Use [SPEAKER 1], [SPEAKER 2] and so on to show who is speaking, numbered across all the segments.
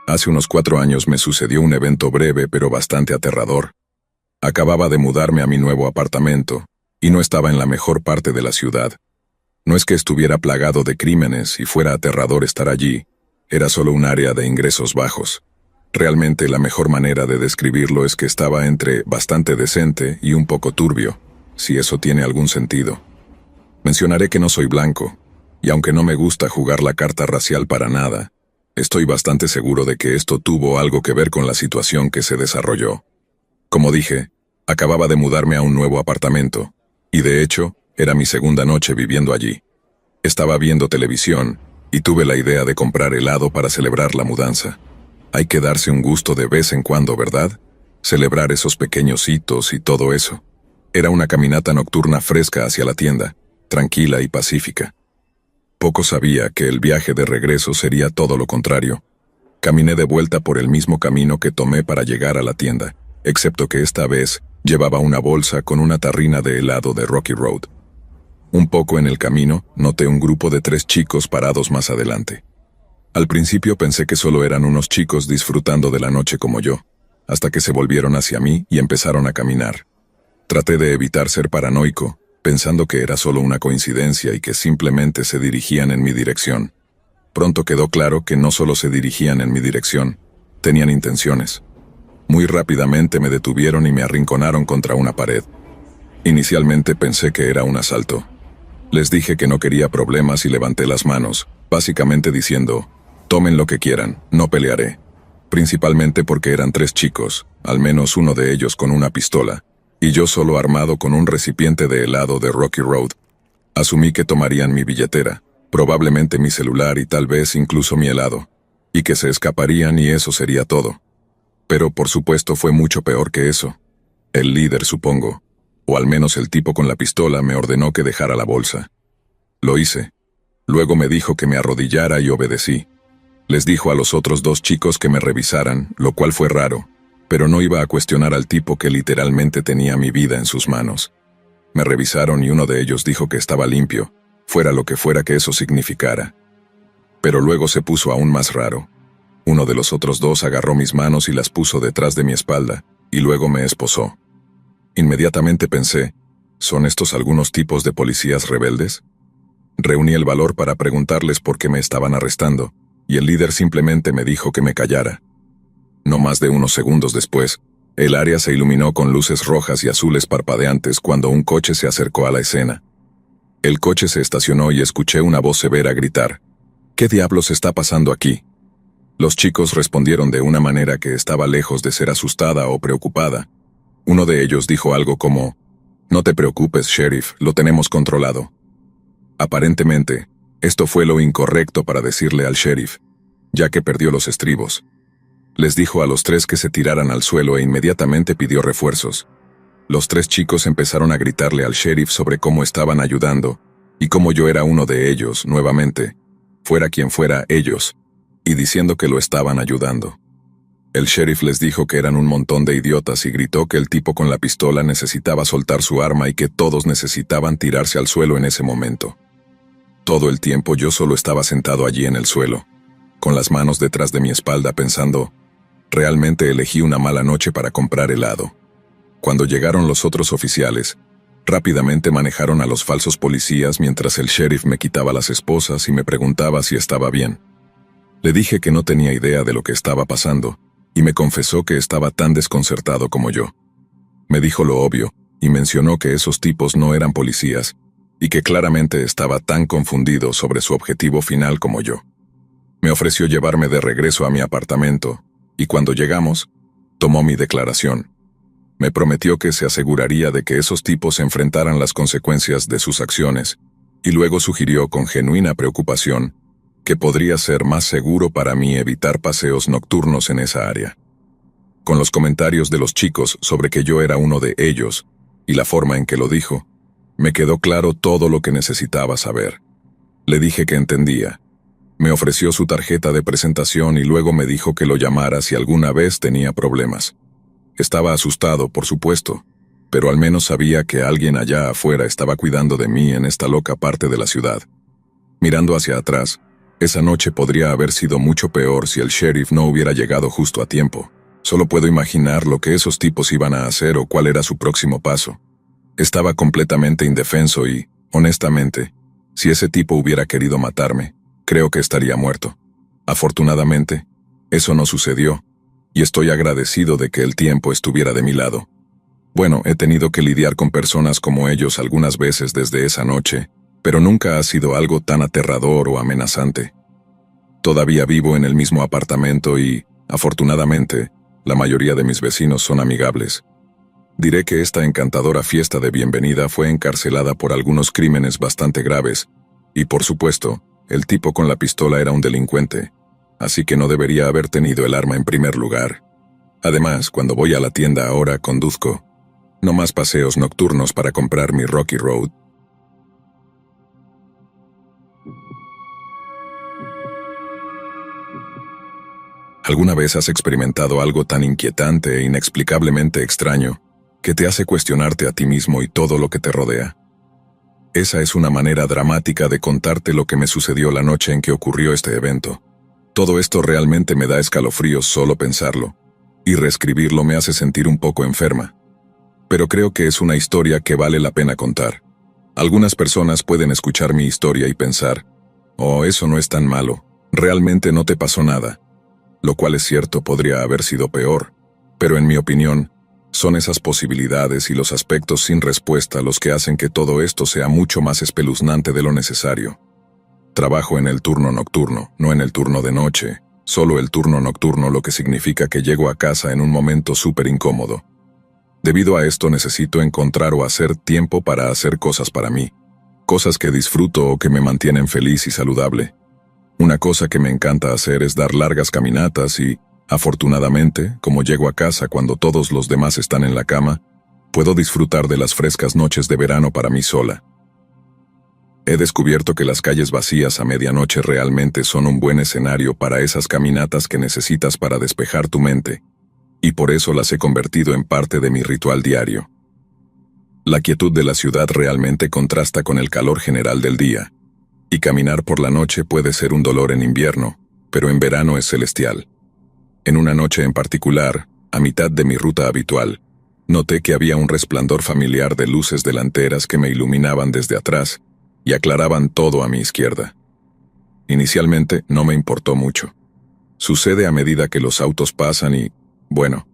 [SPEAKER 1] Hace unos 4 años me sucedió un evento breve pero bastante aterrador. Acababa de mudarme a mi nuevo apartamento, y no estaba en la mejor parte de la ciudad. No es que estuviera plagado de crímenes y fuera aterrador estar allí, era solo un área de ingresos bajos. Realmente la mejor manera de describirlo es que estaba entre bastante decente y un poco turbio, si eso tiene algún sentido. Mencionaré que no soy blanco, y aunque no me gusta jugar la carta racial para nada, estoy bastante seguro de que esto tuvo algo que ver con la situación que se desarrolló. Como dije, acababa de mudarme a un nuevo apartamento, y de hecho, era mi segunda noche viviendo allí. Estaba viendo televisión, y tuve la idea de comprar helado para celebrar la mudanza. Hay que darse un gusto de vez en cuando, ¿verdad? Celebrar esos pequeños hitos y todo eso. Era una caminata nocturna fresca hacia la tienda, tranquila y pacífica. Poco sabía que el viaje de regreso sería todo lo contrario. Caminé de vuelta por el mismo camino que tomé para llegar a la tienda, excepto que esta vez llevaba una bolsa con una tarrina de helado de Rocky Road. Un poco en el camino, noté un grupo de 3 chicos parados más adelante. Al principio pensé que solo eran unos chicos disfrutando de la noche como yo, hasta que se volvieron hacia mí y empezaron a caminar. Traté de evitar ser paranoico, pensando que era solo una coincidencia y que simplemente se dirigían en mi dirección. Pronto quedó claro que no solo se dirigían en mi dirección, tenían intenciones. Muy rápidamente me detuvieron y me arrinconaron contra una pared. Inicialmente pensé que era un asalto. Les dije que no quería problemas y levanté las manos, básicamente diciendo, tomen lo que quieran, no pelearé. Principalmente porque eran 3 chicos, al menos uno de ellos con una pistola, y yo solo armado con un recipiente de helado de Rocky Road. Asumí que tomarían mi billetera, probablemente mi celular y tal vez incluso mi helado, y que se escaparían y eso sería todo. Pero por supuesto fue mucho peor que eso. El líder, supongo, o al menos el tipo con la pistola, me ordenó que dejara la bolsa. Lo hice. Luego me dijo que me arrodillara y obedecí. Les dijo a los otros 2 chicos que me revisaran, lo cual fue raro, pero no iba a cuestionar al tipo que literalmente tenía mi vida en sus manos. Me revisaron y uno de ellos dijo que estaba limpio, fuera lo que fuera que eso significara. Pero luego se puso aún más raro. Uno de los otros 2 agarró mis manos y las puso detrás de mi espalda, y luego me esposó. Inmediatamente pensé, ¿son estos algunos tipos de policías rebeldes? Reuní el valor para preguntarles por qué me estaban arrestando, y el líder simplemente me dijo que me callara. No más de unos segundos después, el área se iluminó con luces rojas y azules parpadeantes cuando un coche se acercó a la escena. El coche se estacionó y escuché una voz severa gritar, ¿qué diablos está pasando aquí? Los chicos respondieron de una manera que estaba lejos de ser asustada o preocupada. Uno de ellos dijo algo como, no te preocupes, sheriff, lo tenemos controlado. Aparentemente, esto fue lo incorrecto para decirle al sheriff, ya que perdió los estribos. Les dijo a los 3 que se tiraran al suelo e inmediatamente pidió refuerzos. Los 3 chicos empezaron a gritarle al sheriff sobre cómo estaban ayudando, y cómo yo era uno de ellos, nuevamente, fuera quien fuera ellos, y diciendo que lo estaban ayudando. El sheriff les dijo que eran un montón de idiotas y gritó que el tipo con la pistola necesitaba soltar su arma y que todos necesitaban tirarse al suelo en ese momento. Todo el tiempo yo solo estaba sentado allí en el suelo, con las manos detrás de mi espalda pensando, realmente elegí una mala noche para comprar helado. Cuando llegaron los otros oficiales, rápidamente manejaron a los falsos policías mientras el sheriff me quitaba las esposas y me preguntaba si estaba bien. Le dije que no tenía idea de lo que estaba pasando, y me confesó que estaba tan desconcertado como yo. Me dijo lo obvio, y mencionó que esos tipos no eran policías, y que claramente estaba tan confundido sobre su objetivo final como yo. Me ofreció llevarme de regreso a mi apartamento, y cuando llegamos, tomó mi declaración. Me prometió que se aseguraría de que esos tipos enfrentaran las consecuencias de sus acciones, y luego sugirió con genuina preocupación que podría ser más seguro para mí evitar paseos nocturnos en esa área. Con los comentarios de los chicos sobre que yo era uno de ellos, y la forma en que lo dijo, me quedó claro todo lo que necesitaba saber. Le dije que entendía. Me ofreció su tarjeta de presentación y luego me dijo que lo llamara si alguna vez tenía problemas. Estaba asustado, por supuesto, pero al menos sabía que alguien allá afuera estaba cuidando de mí en esta loca parte de la ciudad. Mirando hacia atrás, esa noche podría haber sido mucho peor si el sheriff no hubiera llegado justo a tiempo. Solo puedo imaginar lo que esos tipos iban a hacer o cuál era su próximo paso. Estaba completamente indefenso y, honestamente, si ese tipo hubiera querido matarme, creo que estaría muerto. Afortunadamente, eso no sucedió, y estoy agradecido de que el tiempo estuviera de mi lado. Bueno, he tenido que lidiar con personas como ellos algunas veces desde esa noche, pero nunca ha sido algo tan aterrador o amenazante. Todavía vivo en el mismo apartamento y, afortunadamente, la mayoría de mis vecinos son amigables. Diré que esta encantadora fiesta de bienvenida fue encarcelada por algunos crímenes bastante graves, y por supuesto, el tipo con la pistola era un delincuente, así que no debería haber tenido el arma en primer lugar. Además, cuando voy a la tienda ahora conduzco, no más paseos nocturnos para comprar mi Rocky Road. ¿Alguna vez has experimentado algo tan inquietante e inexplicablemente extraño que te hace cuestionarte a ti mismo y todo lo que te rodea? Esa es una manera dramática de contarte lo que me sucedió la noche en que ocurrió este evento. Todo esto realmente me da escalofríos solo pensarlo, y reescribirlo me hace sentir un poco enferma. Pero creo que es una historia que vale la pena contar. Algunas personas pueden escuchar mi historia y pensar, «Oh, eso no es tan malo, realmente no te pasó nada». Lo cual es cierto, podría haber sido peor, pero en mi opinión, son esas posibilidades y los aspectos sin respuesta los que hacen que todo esto sea mucho más espeluznante de lo necesario. Trabajo en el turno nocturno, no en el turno de noche, solo el turno nocturno, lo que significa que llego a casa en un momento súper incómodo. Debido a esto necesito encontrar o hacer tiempo para hacer cosas para mí, cosas que disfruto o que me mantienen feliz y saludable. Una cosa que me encanta hacer es dar largas caminatas y, afortunadamente, como llego a casa cuando todos los demás están en la cama, puedo disfrutar de las frescas noches de verano para mí sola. He descubierto que las calles vacías a medianoche realmente son un buen escenario para esas caminatas que necesitas para despejar tu mente, y por eso las he convertido en parte de mi ritual diario. La quietud de la ciudad realmente contrasta con el calor general del día, y caminar por la noche puede ser un dolor en invierno, pero en verano es celestial. En una noche en particular, a mitad de mi ruta habitual, noté que había un resplandor familiar de luces delanteras que me iluminaban desde atrás y aclaraban todo a mi izquierda. Inicialmente no me importó mucho. Sucede a medida que los autos pasan y, bueno,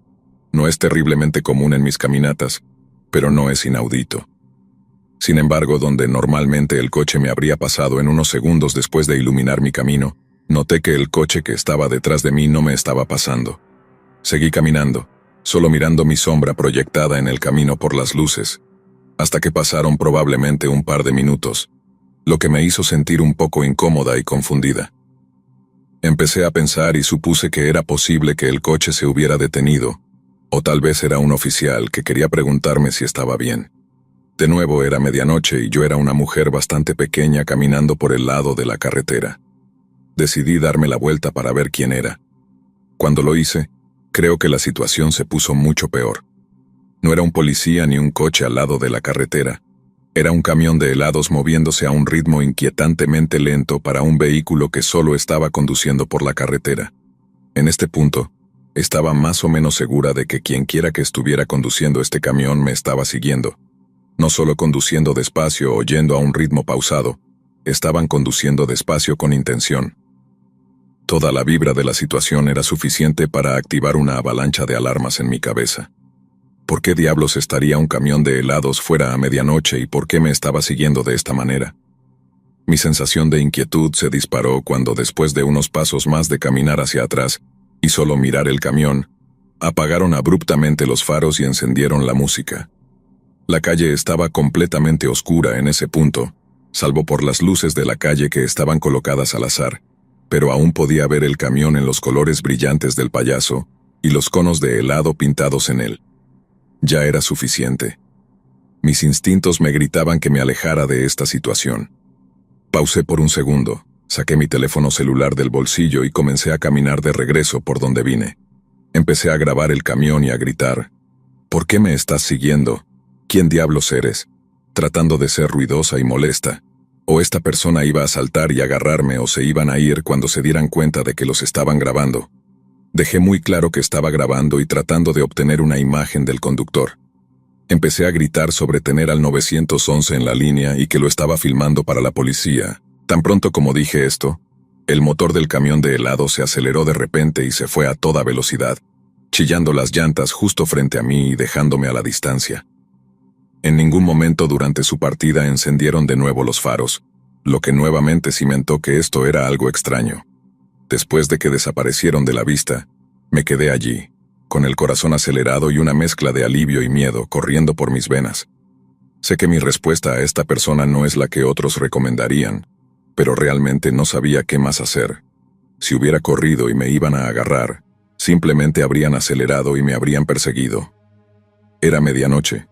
[SPEAKER 1] no es terriblemente común en mis caminatas, pero no es inaudito. Sin embargo, donde normalmente el coche me habría pasado en unos segundos después de iluminar mi camino, noté que el coche que estaba detrás de mí no me estaba pasando. Seguí caminando, solo mirando mi sombra proyectada en el camino por las luces, hasta que pasaron probablemente un par de minutos, lo que me hizo sentir un poco incómoda y confundida. Empecé a pensar y supuse que era posible que el coche se hubiera detenido, o tal vez era un oficial que quería preguntarme si estaba bien. De nuevo era medianoche y yo era una mujer bastante pequeña caminando por el lado de la carretera. Decidí darme la vuelta para ver quién era. Cuando lo hice, creo que la situación se puso mucho peor. No era un policía ni un coche al lado de la carretera. Era un camión de helados moviéndose a un ritmo inquietantemente lento para un vehículo que solo estaba conduciendo por la carretera. En este punto, estaba más o menos segura de que quienquiera que estuviera conduciendo este camión me estaba siguiendo. No solo conduciendo despacio o yendo a un ritmo pausado, estaban conduciendo despacio con intención. Toda la vibra de la situación era suficiente para activar una avalancha de alarmas en mi cabeza. ¿Por qué diablos estaría un camión de helados fuera a medianoche y por qué me estaba siguiendo de esta manera? Mi sensación de inquietud se disparó cuando, después de unos pasos más de caminar hacia atrás y solo mirar el camión, apagaron abruptamente los faros y encendieron la música. La calle estaba completamente oscura en ese punto, salvo por las luces de la calle que estaban colocadas al azar, pero aún podía ver el camión en los colores brillantes del payaso y los conos de helado pintados en él. Ya era suficiente. Mis instintos me gritaban que me alejara de esta situación. Pausé por un segundo, saqué mi teléfono celular del bolsillo y comencé a caminar de regreso por donde vine. Empecé a grabar el camión y a gritar, «¿Por qué me estás siguiendo? ¿Quién diablos eres?», tratando de ser ruidosa y molesta, O esta persona iba a saltar y agarrarme o se iban a ir cuando se dieran cuenta de que los estaban grabando. Dejé muy claro que estaba grabando y tratando de obtener una imagen del conductor. Empecé a gritar sobre tener al 911 en la línea y que lo estaba filmando para la policía. Tan pronto como dije esto, el motor del camión de helado se aceleró de repente y se fue a toda velocidad, chillando las llantas justo frente a mí y dejándome a la distancia. En ningún momento durante su partida encendieron de nuevo los faros, lo que nuevamente cimentó que esto era algo extraño. Después de que desaparecieron de la vista, me quedé allí, con el corazón acelerado y una mezcla de alivio y miedo corriendo por mis venas. Sé que mi respuesta a esta persona no es la que otros recomendarían, pero realmente no sabía qué más hacer. Si hubiera corrido y me iban a agarrar, simplemente habrían acelerado y me habrían perseguido. Era medianoche,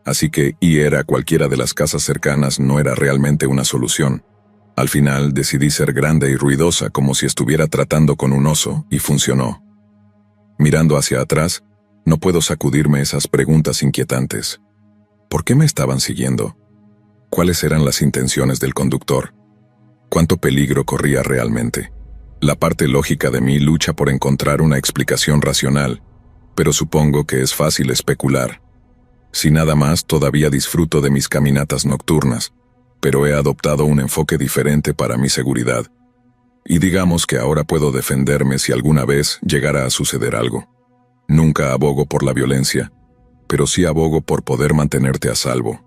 [SPEAKER 1] así que ir a cualquiera de las casas cercanas no era realmente una solución. Al final decidí ser grande y ruidosa como si estuviera tratando con un oso, y funcionó. Mirando hacia atrás, no puedo sacudirme esas preguntas inquietantes. ¿Por qué me estaban siguiendo? ¿Cuáles eran las intenciones del conductor? ¿Cuánto peligro corría realmente? La parte lógica de mí lucha por encontrar una explicación racional, pero supongo que es fácil especular. Si nada más, todavía disfruto de mis caminatas nocturnas, pero he adoptado un enfoque diferente para mi seguridad. Y digamos que ahora puedo defenderme si alguna vez llegara a suceder algo. Nunca abogo por la violencia, pero sí abogo por poder mantenerte a salvo.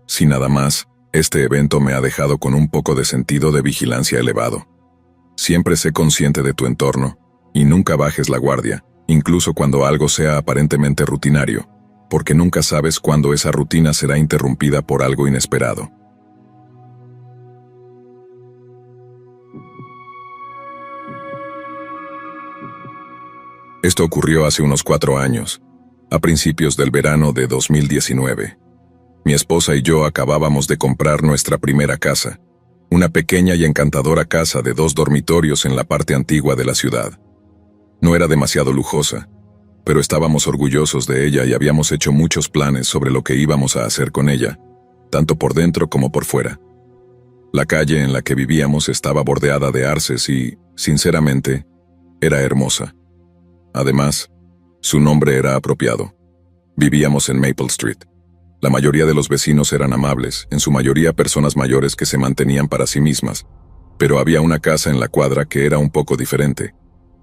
[SPEAKER 1] Si nada más, este evento me ha dejado con un poco de sentido de vigilancia elevado. Siempre sé consciente de tu entorno, y nunca bajes la guardia, incluso cuando algo sea aparentemente rutinario, porque nunca sabes cuándo esa rutina será interrumpida por algo inesperado. Esto ocurrió hace unos 4 años, a principios del verano de 2019. Mi esposa y yo acabábamos de comprar nuestra primera casa, una pequeña y encantadora casa de 2 dormitorios en la parte antigua de la ciudad. No era demasiado lujosa, pero estábamos orgullosos de ella y habíamos hecho muchos planes sobre lo que íbamos a hacer con ella, tanto por dentro como por fuera. La calle en la que vivíamos estaba bordeada de arces y, sinceramente, era hermosa. Además, su nombre era apropiado. Vivíamos en Maple Street. La mayoría de los vecinos eran amables, en su mayoría personas mayores que se mantenían para sí mismas, pero había una casa en la cuadra que era un poco diferente.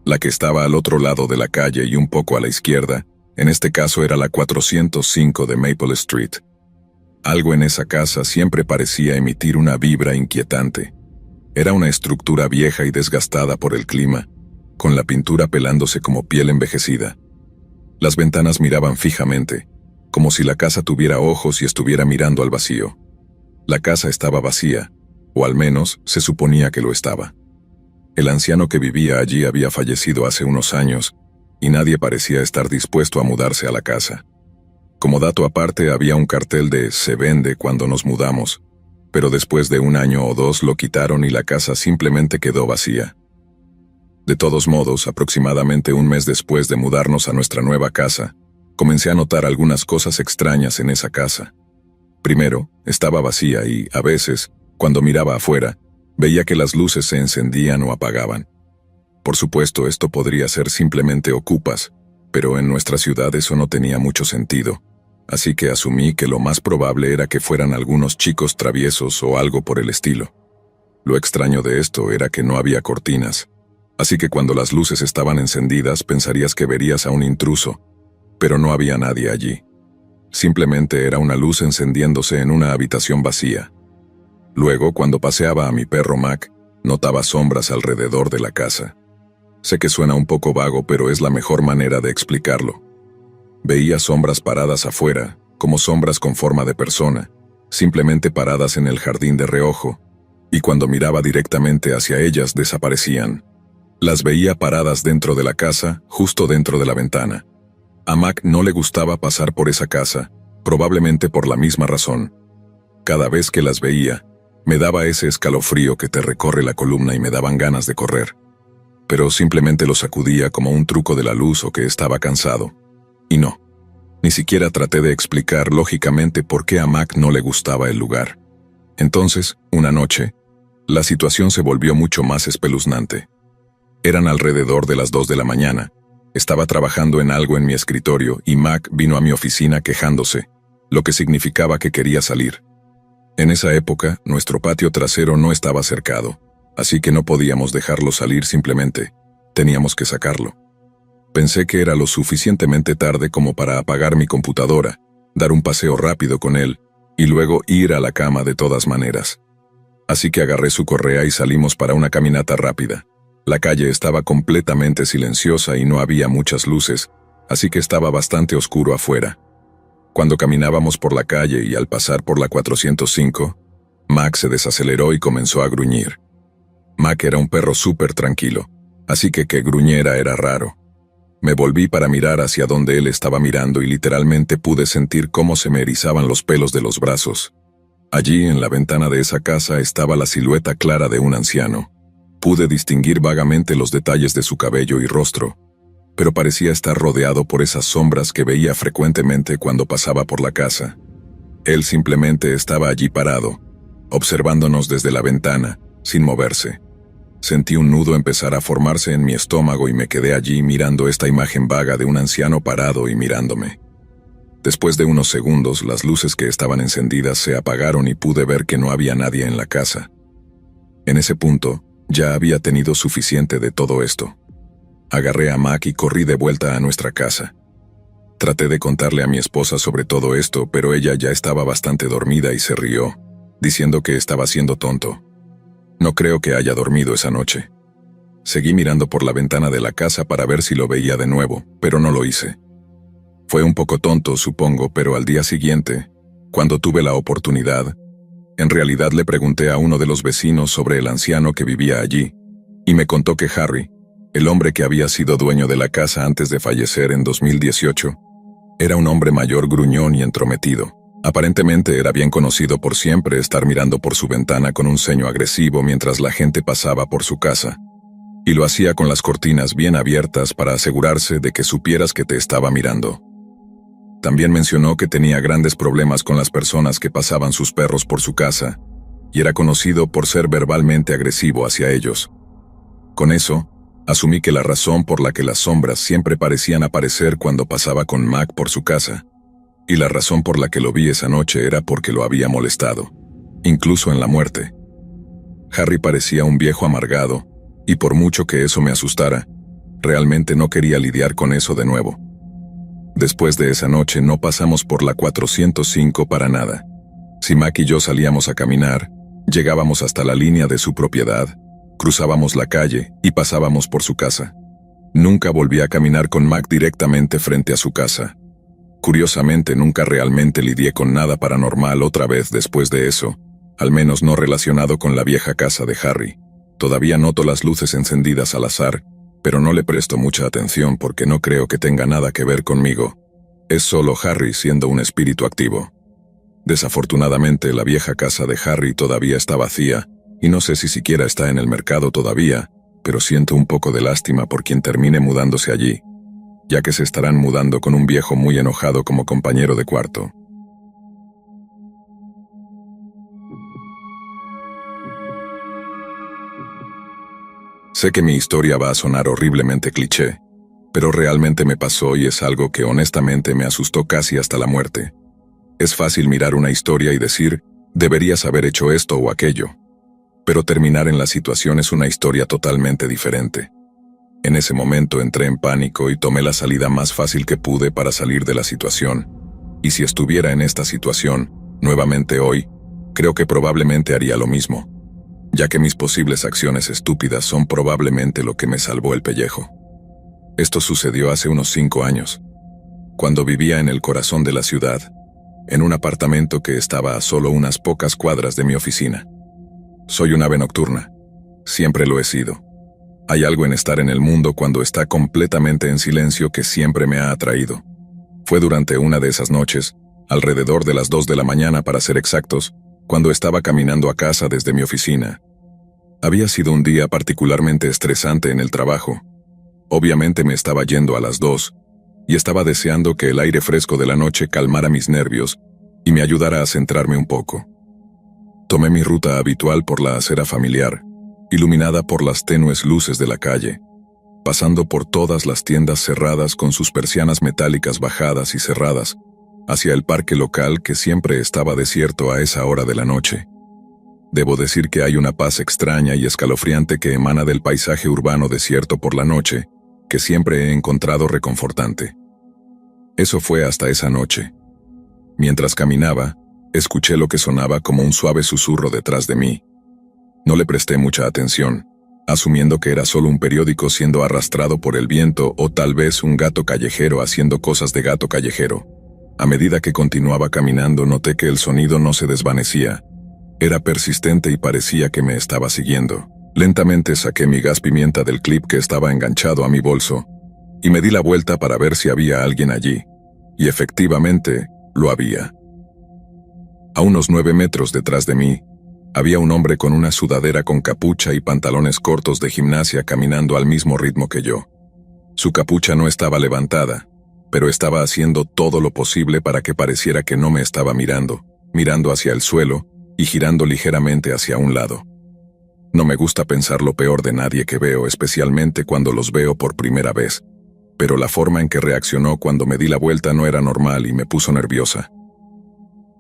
[SPEAKER 1] La que estaba al otro lado de la calle y un poco a la izquierda, en este caso era la 405 de Maple Street. Algo en esa casa siempre parecía emitir una vibra inquietante. Era una estructura vieja y desgastada por el clima, con la pintura pelándose como piel envejecida. Las ventanas miraban fijamente, como si la casa tuviera ojos y estuviera mirando al vacío. La casa estaba vacía, o al menos se suponía que lo estaba. El anciano que vivía allí había fallecido hace unos años, y nadie parecía estar dispuesto a mudarse a la casa. Como dato aparte, había un cartel de "se vende" cuando nos mudamos, pero después de 1 año o 2 lo quitaron y la casa simplemente quedó vacía. De todos modos, aproximadamente 1 mes después de mudarnos a nuestra nueva casa, comencé a notar algunas cosas extrañas en esa casa. Primero, estaba vacía y, a veces, cuando miraba afuera, veía que las luces se encendían o apagaban. Por supuesto, esto podría ser simplemente ocupas, pero en nuestra ciudad eso no tenía mucho sentido, así que asumí que lo más probable era que fueran algunos chicos traviesos o algo por el estilo. Lo extraño de esto era que no había cortinas, así que cuando las luces estaban encendidas pensarías que verías a un intruso, pero no había nadie allí. Simplemente era una luz encendiéndose en una habitación vacía. Luego, cuando paseaba a mi perro Mac, notaba sombras alrededor de la casa. Sé que suena un poco vago, pero es la mejor manera de explicarlo. Veía sombras paradas afuera, como sombras con forma de persona, simplemente paradas en el jardín de reojo, y cuando miraba directamente hacia ellas desaparecían. Las veía paradas dentro de la casa, justo dentro de la ventana. A Mac no le gustaba pasar por esa casa, probablemente por la misma razón. Cada vez que las veía, me daba ese escalofrío que te recorre la columna y me daban ganas de correr. Pero simplemente lo sacudía como un truco de la luz o que estaba cansado. Y no, ni siquiera traté de explicar lógicamente por qué a Mac no le gustaba el lugar. Entonces, una noche, la situación se volvió mucho más espeluznante. Eran alrededor de las 2 de la mañana. Estaba trabajando en algo en mi escritorio y Mac vino a mi oficina quejándose, lo que significaba que quería salir. En esa época, nuestro patio trasero no estaba cercado, así que no podíamos dejarlo salir simplemente. Teníamos que sacarlo. Pensé que era lo suficientemente tarde como para apagar mi computadora, dar un paseo rápido con él, y luego ir a la cama de todas maneras. Así que agarré su correa y salimos para una caminata rápida. La calle estaba completamente silenciosa y no había muchas luces, así que estaba bastante oscuro afuera. Cuando caminábamos por la calle y al pasar por la 405, Mac se desaceleró y comenzó a gruñir. Mac era un perro súper tranquilo, así que gruñera era raro. Me volví para mirar hacia donde él estaba mirando y literalmente pude sentir cómo se me erizaban los pelos de los brazos. Allí, en la ventana de esa casa, estaba la silueta clara de un anciano. Pude distinguir vagamente los detalles de su cabello y rostro, pero parecía estar rodeado por esas sombras que veía frecuentemente cuando pasaba por la casa. Él simplemente estaba allí parado, observándonos desde la ventana, sin moverse. Sentí un nudo empezar a formarse en mi estómago y me quedé allí mirando esta imagen vaga de un anciano parado y mirándome. Después de unos segundos, las luces que estaban encendidas se apagaron y pude ver que no había nadie en la casa. En ese punto, ya había tenido suficiente de todo esto. Agarré a Mac y corrí de vuelta a nuestra casa. Traté de contarle a mi esposa sobre todo esto, pero ella ya estaba bastante dormida y se rió, diciendo que estaba siendo tonto. No creo que haya dormido esa noche. Seguí mirando por la ventana de la casa para ver si lo veía de nuevo, pero no lo hice. Fue un poco tonto, supongo, pero al día siguiente, cuando tuve la oportunidad, en realidad le pregunté a uno de los vecinos sobre el anciano que vivía allí, y me contó que Harry, el hombre que había sido dueño de la casa antes de fallecer en 2018, era un hombre mayor gruñón y entrometido. Aparentemente era bien conocido por siempre estar mirando por su ventana con un ceño agresivo mientras la gente pasaba por su casa, y lo hacía con las cortinas bien abiertas para asegurarse de que supieras que te estaba mirando. También mencionó que tenía grandes problemas con las personas que pasaban sus perros por su casa, y era conocido por ser verbalmente agresivo hacia ellos. Con eso, asumí que la razón por la que las sombras siempre parecían aparecer cuando pasaba con Mac por su casa, y la razón por la que lo vi esa noche era porque lo había molestado, incluso en la muerte. Harry parecía un viejo amargado, y por mucho que eso me asustara, realmente no quería lidiar con eso de nuevo. Después de esa noche no pasamos por la 405 para nada. Si Mac y yo salíamos a caminar, llegábamos hasta la línea de su propiedad, cruzábamos la calle y pasábamos por su casa. Nunca volví a caminar con Mac directamente frente a su casa. Curiosamente, nunca realmente lidié con nada paranormal otra vez después de eso, al menos no relacionado con la vieja casa de Harry. Todavía noto las luces encendidas al azar, pero no le presto mucha atención porque no creo que tenga nada que ver conmigo. Es solo Harry siendo un espíritu activo. Desafortunadamente, la vieja casa de Harry todavía está vacía, y no sé si siquiera está en el mercado todavía, pero siento un poco de lástima por quien termine mudándose allí, ya que se estarán mudando con un viejo muy enojado como compañero de cuarto. Sé que mi historia va a sonar horriblemente cliché, pero realmente me pasó y es algo que honestamente me asustó casi hasta la muerte. Es fácil mirar una historia y decir, deberías haber hecho esto o aquello, pero terminar en la situación es una historia totalmente diferente. En ese momento entré en pánico y tomé la salida más fácil que pude para salir de la situación, y si estuviera en esta situación, nuevamente hoy, creo que probablemente haría lo mismo, ya que mis posibles acciones estúpidas son probablemente lo que me salvó el pellejo. Esto sucedió hace unos 5 años, cuando vivía en el corazón de la ciudad, en un apartamento que estaba a solo unas pocas cuadras de mi oficina. Soy un ave nocturna, siempre lo he sido. Hay algo en estar en el mundo cuando está completamente en silencio que siempre me ha atraído. Fue durante una de esas noches, alrededor de las 2 de la mañana para ser exactos, cuando estaba caminando a casa desde mi oficina. Había sido un día particularmente estresante en el trabajo. Obviamente me estaba yendo a las 2, y estaba deseando que el aire fresco de la noche calmara mis nervios y me ayudara a centrarme un poco. Tomé mi ruta habitual por la acera familiar, iluminada por las tenues luces de la calle, pasando por todas las tiendas cerradas con sus persianas metálicas bajadas y cerradas, hacia el parque local que siempre estaba desierto a esa hora de la noche. Debo decir que hay una paz extraña y escalofriante que emana del paisaje urbano desierto por la noche, que siempre he encontrado reconfortante. Eso fue hasta esa noche. Mientras caminaba, escuché lo que sonaba como un suave susurro detrás de mí. No le presté mucha atención, asumiendo que era solo un periódico siendo arrastrado por el viento o tal vez un gato callejero haciendo cosas de gato callejero. A medida que continuaba caminando noté que el sonido no se desvanecía. Era persistente y parecía que me estaba siguiendo. Lentamente saqué mi gas pimienta del clip que estaba enganchado a mi bolso y me di la vuelta para ver si había alguien allí. Y efectivamente, lo había. A unos 9 metros detrás de mí, había un hombre con una sudadera con capucha y pantalones cortos de gimnasia caminando al mismo ritmo que yo. Su capucha no estaba levantada, pero estaba haciendo todo lo posible para que pareciera que no me estaba mirando hacia el suelo y girando ligeramente hacia un lado. No me gusta pensar lo peor de nadie que veo, especialmente cuando los veo por primera vez, pero la forma en que reaccionó cuando me di la vuelta no era normal y me puso nerviosa.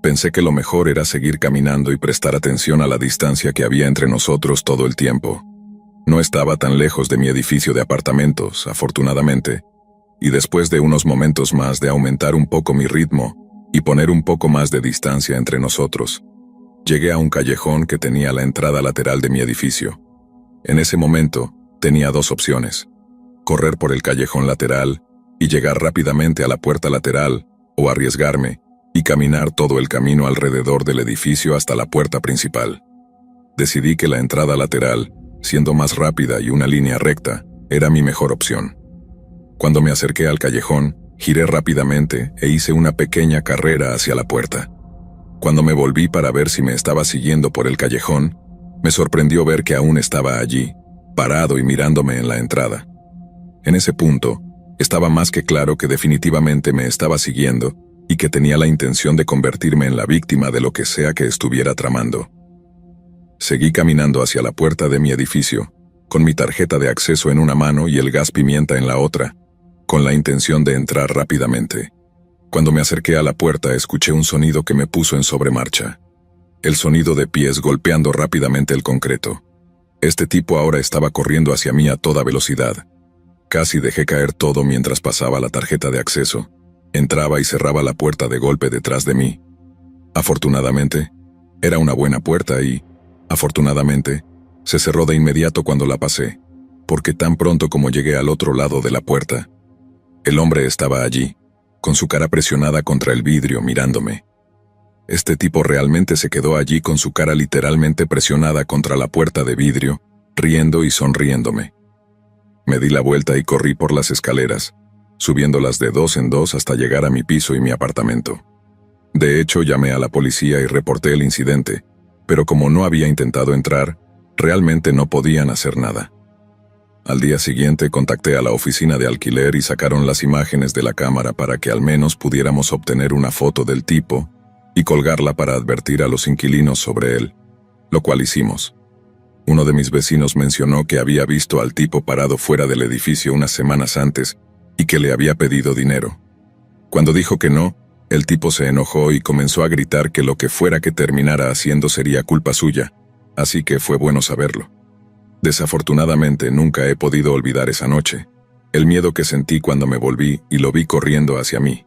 [SPEAKER 1] Pensé que lo mejor era seguir caminando y prestar atención a la distancia que había entre nosotros todo el tiempo. No estaba tan lejos de mi edificio de apartamentos, afortunadamente, y después de unos momentos más de aumentar un poco mi ritmo y poner un poco más de distancia entre nosotros, llegué a un callejón que tenía la entrada lateral de mi edificio. En ese momento, tenía 2 opciones: correr por el callejón lateral y llegar rápidamente a la puerta lateral, o arriesgarme y caminar todo el camino alrededor del edificio hasta la puerta principal. Decidí que la entrada lateral, siendo más rápida y una línea recta, era mi mejor opción. Cuando me acerqué al callejón, giré rápidamente e hice una pequeña carrera hacia la puerta. Cuando me volví para ver si me estaba siguiendo por el callejón, me sorprendió ver que aún estaba allí, parado y mirándome en la entrada. En ese punto, estaba más que claro que definitivamente me estaba siguiendo y que tenía la intención de convertirme en la víctima de lo que sea que estuviera tramando. Seguí caminando hacia la puerta de mi edificio, con mi tarjeta de acceso en una mano y el gas pimienta en la otra, con la intención de entrar rápidamente. Cuando me acerqué a la puerta escuché un sonido que me puso en sobremarcha. El sonido de pies golpeando rápidamente el concreto. Este tipo ahora estaba corriendo hacia mí a toda velocidad. Casi dejé caer todo mientras pasaba la tarjeta de acceso. Entraba y cerraba la puerta de golpe detrás de mí. Afortunadamente, era una buena puerta y, afortunadamente, se cerró de inmediato cuando la pasé, porque tan pronto como llegué al otro lado de la puerta, el hombre estaba allí, con su cara presionada contra el vidrio mirándome. Este tipo realmente se quedó allí con su cara literalmente presionada contra la puerta de vidrio, riendo y sonriéndome. Me di la vuelta y corrí por las escaleras, subiéndolas de 2 en 2 hasta llegar a mi piso y mi apartamento. De hecho, llamé a la policía y reporté el incidente, pero como no había intentado entrar, realmente no podían hacer nada. Al día siguiente contacté a la oficina de alquiler y sacaron las imágenes de la cámara para que al menos pudiéramos obtener una foto del tipo y colgarla para advertir a los inquilinos sobre él, lo cual hicimos. Uno de mis vecinos mencionó que había visto al tipo parado fuera del edificio unas semanas antes y que le había pedido dinero. Cuando dijo que no, el tipo se enojó y comenzó a gritar que lo que fuera que terminara haciendo sería culpa suya, así que fue bueno saberlo. Desafortunadamente nunca he podido olvidar esa noche, el miedo que sentí cuando me volví y lo vi corriendo hacia mí.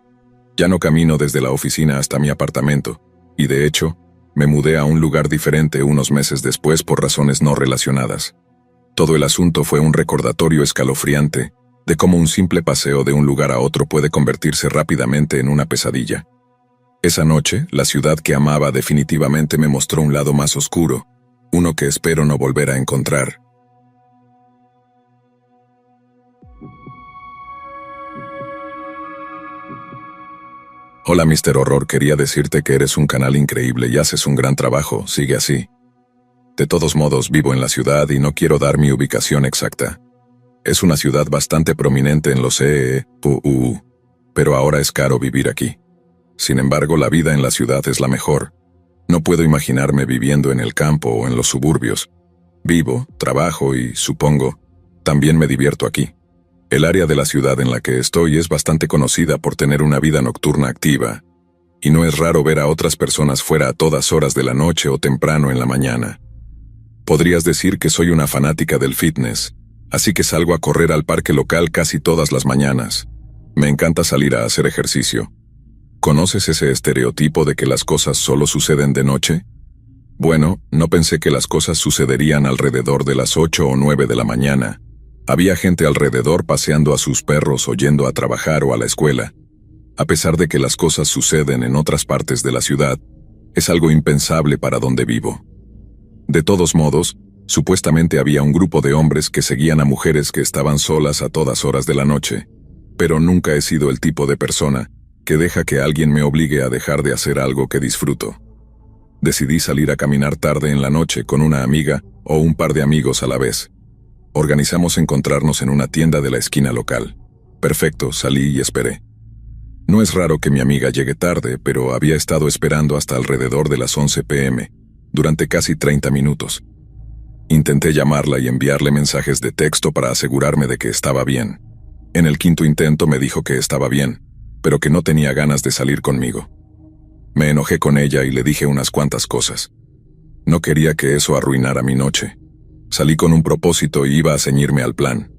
[SPEAKER 1] Ya no camino desde la oficina hasta mi apartamento, y de hecho, me mudé a un lugar diferente unos meses después por razones no relacionadas. Todo el asunto fue un recordatorio escalofriante de cómo un simple paseo de un lugar a otro puede convertirse rápidamente en una pesadilla. Esa noche, la ciudad que amaba definitivamente me mostró un lado más oscuro, uno que espero no volver a encontrar. Hola Mr. Horror, quería decirte que eres un canal increíble y haces un gran trabajo, sigue así. De todos modos, vivo en la ciudad y no quiero dar mi ubicación exacta. Es una ciudad bastante prominente en los pero ahora es caro vivir aquí. Sin embargo, la vida en la ciudad es la mejor. No puedo imaginarme viviendo en el campo o en los suburbios. Vivo, trabajo y, supongo, también me divierto aquí. El área de la ciudad en la que estoy es bastante conocida por tener una vida nocturna activa, y no es raro ver a otras personas fuera a todas horas de la noche o temprano en la mañana. Podrías decir que soy una fanática del fitness, así que salgo a correr al parque local casi todas las mañanas. Me encanta salir a hacer ejercicio. ¿Conoces ese estereotipo de que las cosas solo suceden de noche? Bueno, no pensé que las cosas sucederían alrededor de las 8 o 9 de la mañana. Había gente alrededor paseando a sus perros o yendo a trabajar o a la escuela. A pesar de que las cosas suceden en otras partes de la ciudad, es algo impensable para donde vivo. De todos modos, supuestamente había un grupo de hombres que seguían a mujeres que estaban solas a todas horas de la noche, pero nunca he sido el tipo de persona que deja que alguien me obligue a dejar de hacer algo que disfruto. Decidí salir a caminar tarde en la noche con una amiga o un par de amigos a la vez. Organizamos encontrarnos en una tienda de la esquina local. Perfecto, salí y esperé. No es raro que mi amiga llegue tarde, pero había estado esperando hasta alrededor de las 11 p.m., durante casi 30 minutos. Intenté llamarla y enviarle mensajes de texto para asegurarme de que estaba bien. En el quinto intento me dijo que estaba bien, pero que no tenía ganas de salir conmigo. Me enojé con ella y le dije unas cuantas cosas. No quería que eso arruinara mi noche. Salí con un propósito y iba a ceñirme al plan.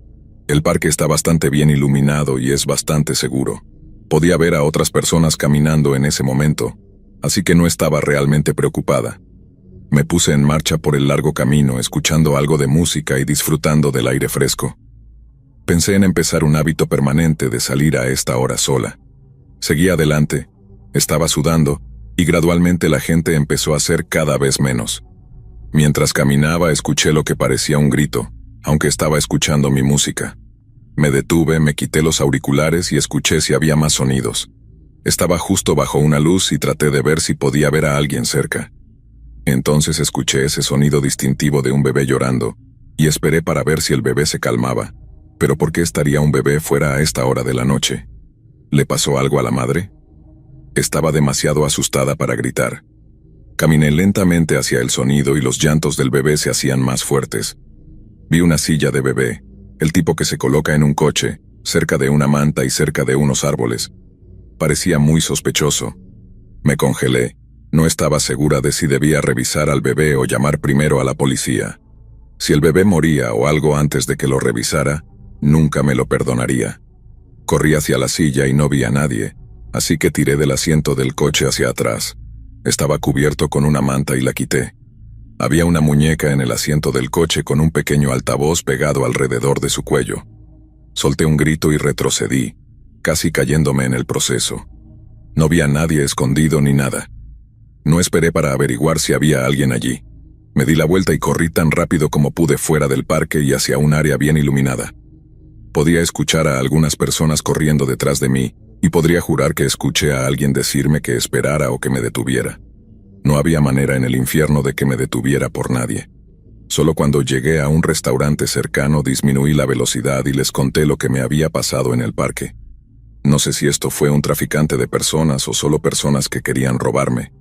[SPEAKER 1] El parque está bastante bien iluminado y es bastante seguro. Podía ver a otras personas caminando en ese momento, así que no estaba realmente preocupada. Me puse en marcha por el largo camino, escuchando algo de música y disfrutando del aire fresco. Pensé en empezar un hábito permanente de salir a esta hora sola. Seguí adelante. Estaba sudando, y gradualmente la gente empezó a ser cada vez menos. Mientras caminaba escuché lo que parecía un grito, aunque estaba escuchando mi música. Me detuve, me quité los auriculares y escuché si había más sonidos. Estaba justo bajo una luz y traté de ver si podía ver a alguien cerca. Entonces escuché ese sonido distintivo de un bebé llorando, y esperé para ver si el bebé se calmaba. ¿Pero por qué estaría un bebé fuera a esta hora de la noche? ¿Le pasó algo a la madre? Estaba demasiado asustada para gritar. Caminé lentamente hacia el sonido y los llantos del bebé se hacían más fuertes. Vi una silla de bebé, el tipo que se coloca en un coche, cerca de una manta y cerca de unos árboles. Parecía muy sospechoso. Me congelé. No estaba segura de si debía revisar al bebé o llamar primero a la policía. Si el bebé moría o algo antes de que lo revisara, nunca me lo perdonaría. Corrí hacia la silla y no vi a nadie, así que tiré del asiento del coche hacia atrás. Estaba cubierto con una manta y la quité. Había una muñeca en el asiento del coche con un pequeño altavoz pegado alrededor de su cuello. Solté un grito y retrocedí, casi cayéndome en el proceso. No vi a nadie escondido ni nada. No esperé para averiguar si había alguien allí. Me di la vuelta y corrí tan rápido como pude fuera del parque y hacia un área bien iluminada. Podía escuchar a algunas personas corriendo detrás de mí, y podría jurar que escuché a alguien decirme que esperara o que me detuviera. No había manera en el infierno de que me detuviera por nadie. Solo cuando llegué a un restaurante cercano disminuí la velocidad y les conté lo que me había pasado en el parque. No sé si esto fue un traficante de personas o solo personas que querían robarme.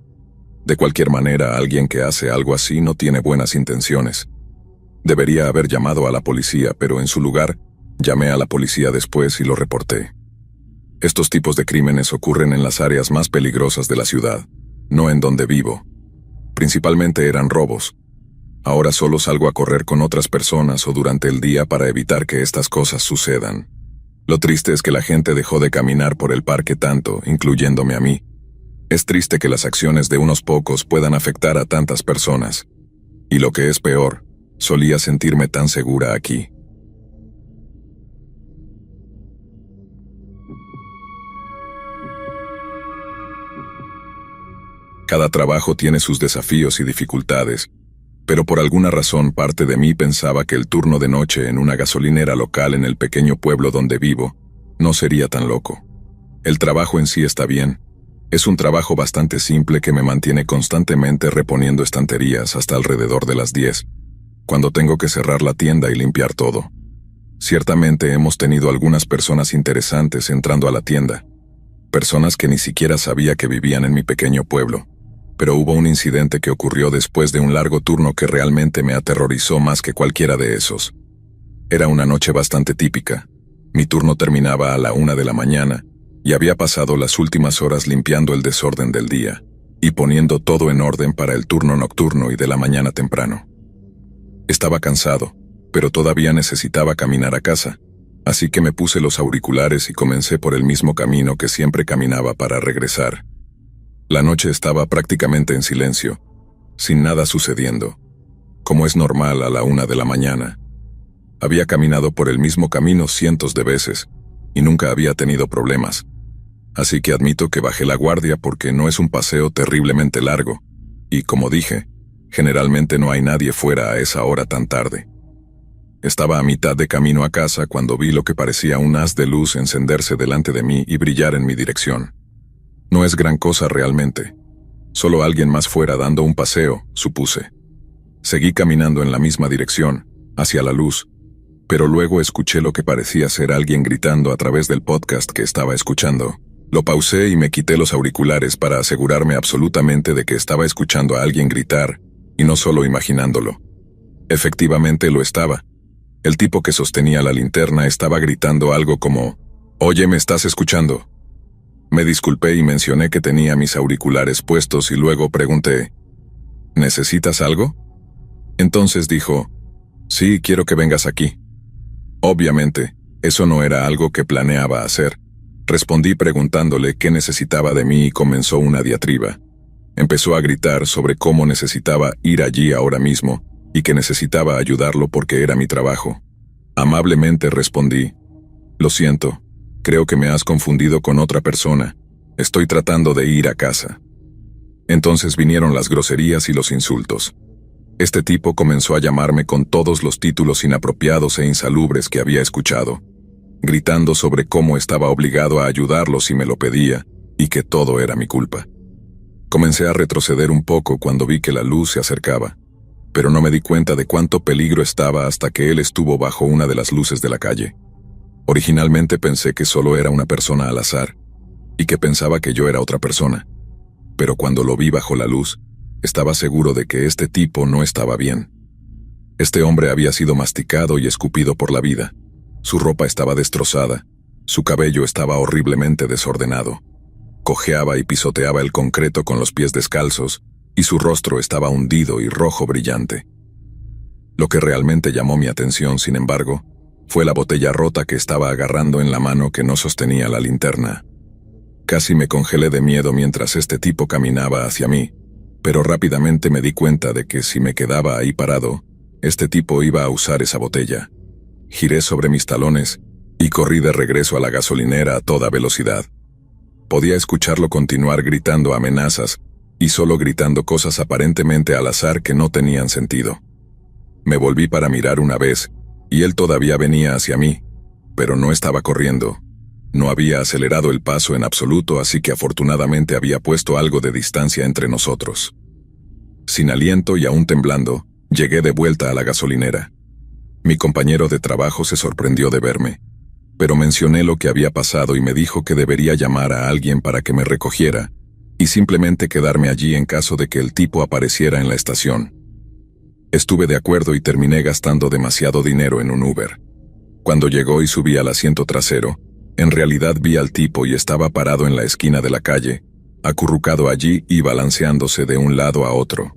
[SPEAKER 1] De cualquier manera, alguien que hace algo así no tiene buenas intenciones. Debería haber llamado a la policía, pero en su lugar, llamé a la policía después y lo reporté. Estos tipos de crímenes ocurren en las áreas más peligrosas de la ciudad, no en donde vivo. Principalmente eran robos. Ahora solo salgo a correr con otras personas o durante el día para evitar que estas cosas sucedan. Lo triste es que la gente dejó de caminar por el parque tanto, incluyéndome a mí. Es triste que las acciones de unos pocos puedan afectar a tantas personas. Y lo que es peor, solía sentirme tan segura aquí. Cada trabajo tiene sus desafíos y dificultades, pero por alguna razón parte de mí pensaba que el turno de noche en una gasolinera local en el pequeño pueblo donde vivo no sería tan loco. El trabajo en sí está bien. Es un trabajo bastante simple que me mantiene constantemente reponiendo estanterías hasta alrededor de las 10, cuando tengo que cerrar la tienda y limpiar todo. Ciertamente hemos tenido algunas personas interesantes entrando a la tienda, personas que ni siquiera sabía que vivían en mi pequeño pueblo. Pero hubo un incidente que ocurrió después de un largo turno que realmente me aterrorizó más que cualquiera de esos. Era una noche bastante típica. Mi turno terminaba a la 1 de la mañana y había pasado las últimas horas limpiando el desorden del día y poniendo todo en orden para el turno nocturno y de la mañana temprano. Estaba cansado, pero todavía necesitaba caminar a casa, así que me puse los auriculares y comencé por el mismo camino que siempre caminaba para regresar. La noche estaba prácticamente en silencio, sin nada sucediendo, como es normal a la 1 de la mañana. Había caminado por el mismo camino cientos de veces y nunca había tenido problemas. Así que admito que bajé la guardia porque no es un paseo terriblemente largo, y como dije, generalmente no hay nadie fuera a esa hora tan tarde. Estaba a mitad de camino a casa cuando vi lo que parecía un haz de luz encenderse delante de mí y brillar en mi dirección. No es gran cosa realmente. Solo alguien más fuera dando un paseo, supuse. Seguí caminando en la misma dirección, hacia la luz, pero luego escuché lo que parecía ser alguien gritando a través del podcast que estaba escuchando. Lo pausé y me quité los auriculares para asegurarme absolutamente de que estaba escuchando a alguien gritar, y no solo imaginándolo. Efectivamente lo estaba. El tipo que sostenía la linterna estaba gritando algo como, «Oye, ¿me estás escuchando?». Me disculpé y mencioné que tenía mis auriculares puestos y luego pregunté, ¿necesitas algo? Entonces dijo, sí, quiero que vengas aquí. Obviamente, eso no era algo que planeaba hacer. Respondí preguntándole qué necesitaba de mí y comenzó una diatriba. Empezó a gritar sobre cómo necesitaba ir allí ahora mismo y que necesitaba ayudarlo porque era mi trabajo. Amablemente respondí, lo siento. Creo que me has confundido con otra persona. Estoy tratando de ir a casa. Entonces vinieron las groserías y los insultos. Este tipo comenzó a llamarme con todos los títulos inapropiados e insalubres que había escuchado, gritando sobre cómo estaba obligado a ayudarlo si me lo pedía, y que todo era mi culpa. Comencé a retroceder un poco cuando vi que la luz se acercaba, pero no me di cuenta de cuánto peligro estaba hasta que él estuvo bajo una de las luces de la calle. Originalmente pensé que solo era una persona al azar, y que pensaba que yo era otra persona. Pero cuando lo vi bajo la luz, estaba seguro de que este tipo no estaba bien. Este hombre había sido masticado y escupido por la vida. Su ropa estaba destrozada, su cabello estaba horriblemente desordenado. Cojeaba y pisoteaba el concreto con los pies descalzos, y su rostro estaba hundido y rojo brillante. Lo que realmente llamó mi atención, sin embargo, fue la botella rota que estaba agarrando en la mano que no sostenía la linterna. Casi me congelé de miedo mientras este tipo caminaba hacia mí, pero rápidamente me di cuenta de que si me quedaba ahí parado, este tipo iba a usar esa botella. Giré sobre mis talones y corrí de regreso a la gasolinera a toda velocidad. Podía escucharlo continuar gritando amenazas y solo gritando cosas aparentemente al azar que no tenían sentido. Me volví para mirar una vez y él todavía venía hacia mí, pero no estaba corriendo. No había acelerado el paso en absoluto, así que afortunadamente había puesto algo de distancia entre nosotros. Sin aliento y aún temblando, llegué de vuelta a la gasolinera. Mi compañero de trabajo se sorprendió de verme, pero mencioné lo que había pasado y me dijo que debería llamar a alguien para que me recogiera y simplemente quedarme allí en caso de que el tipo apareciera en la estación. Estuve de acuerdo y terminé gastando demasiado dinero en un Uber. Cuando llegó y subí al asiento trasero, en realidad vi al tipo y estaba parado en la esquina de la calle, acurrucado allí y balanceándose de un lado a otro.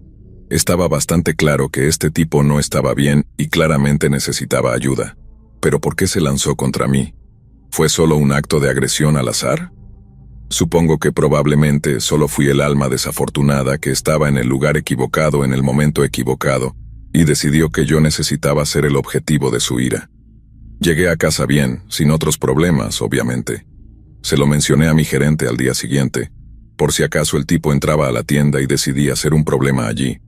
[SPEAKER 1] Estaba bastante claro que este tipo no estaba bien y claramente necesitaba ayuda. ¿Pero por qué se lanzó contra mí? ¿Fue solo un acto de agresión al azar? Supongo que probablemente solo fui el alma desafortunada que estaba en el lugar equivocado en el momento equivocado, y decidió que yo necesitaba ser el objetivo de su ira. Llegué a casa bien, sin otros problemas, obviamente. Se lo mencioné a mi gerente al día siguiente, por si acaso el tipo entraba a la tienda y decidía hacer un problema allí.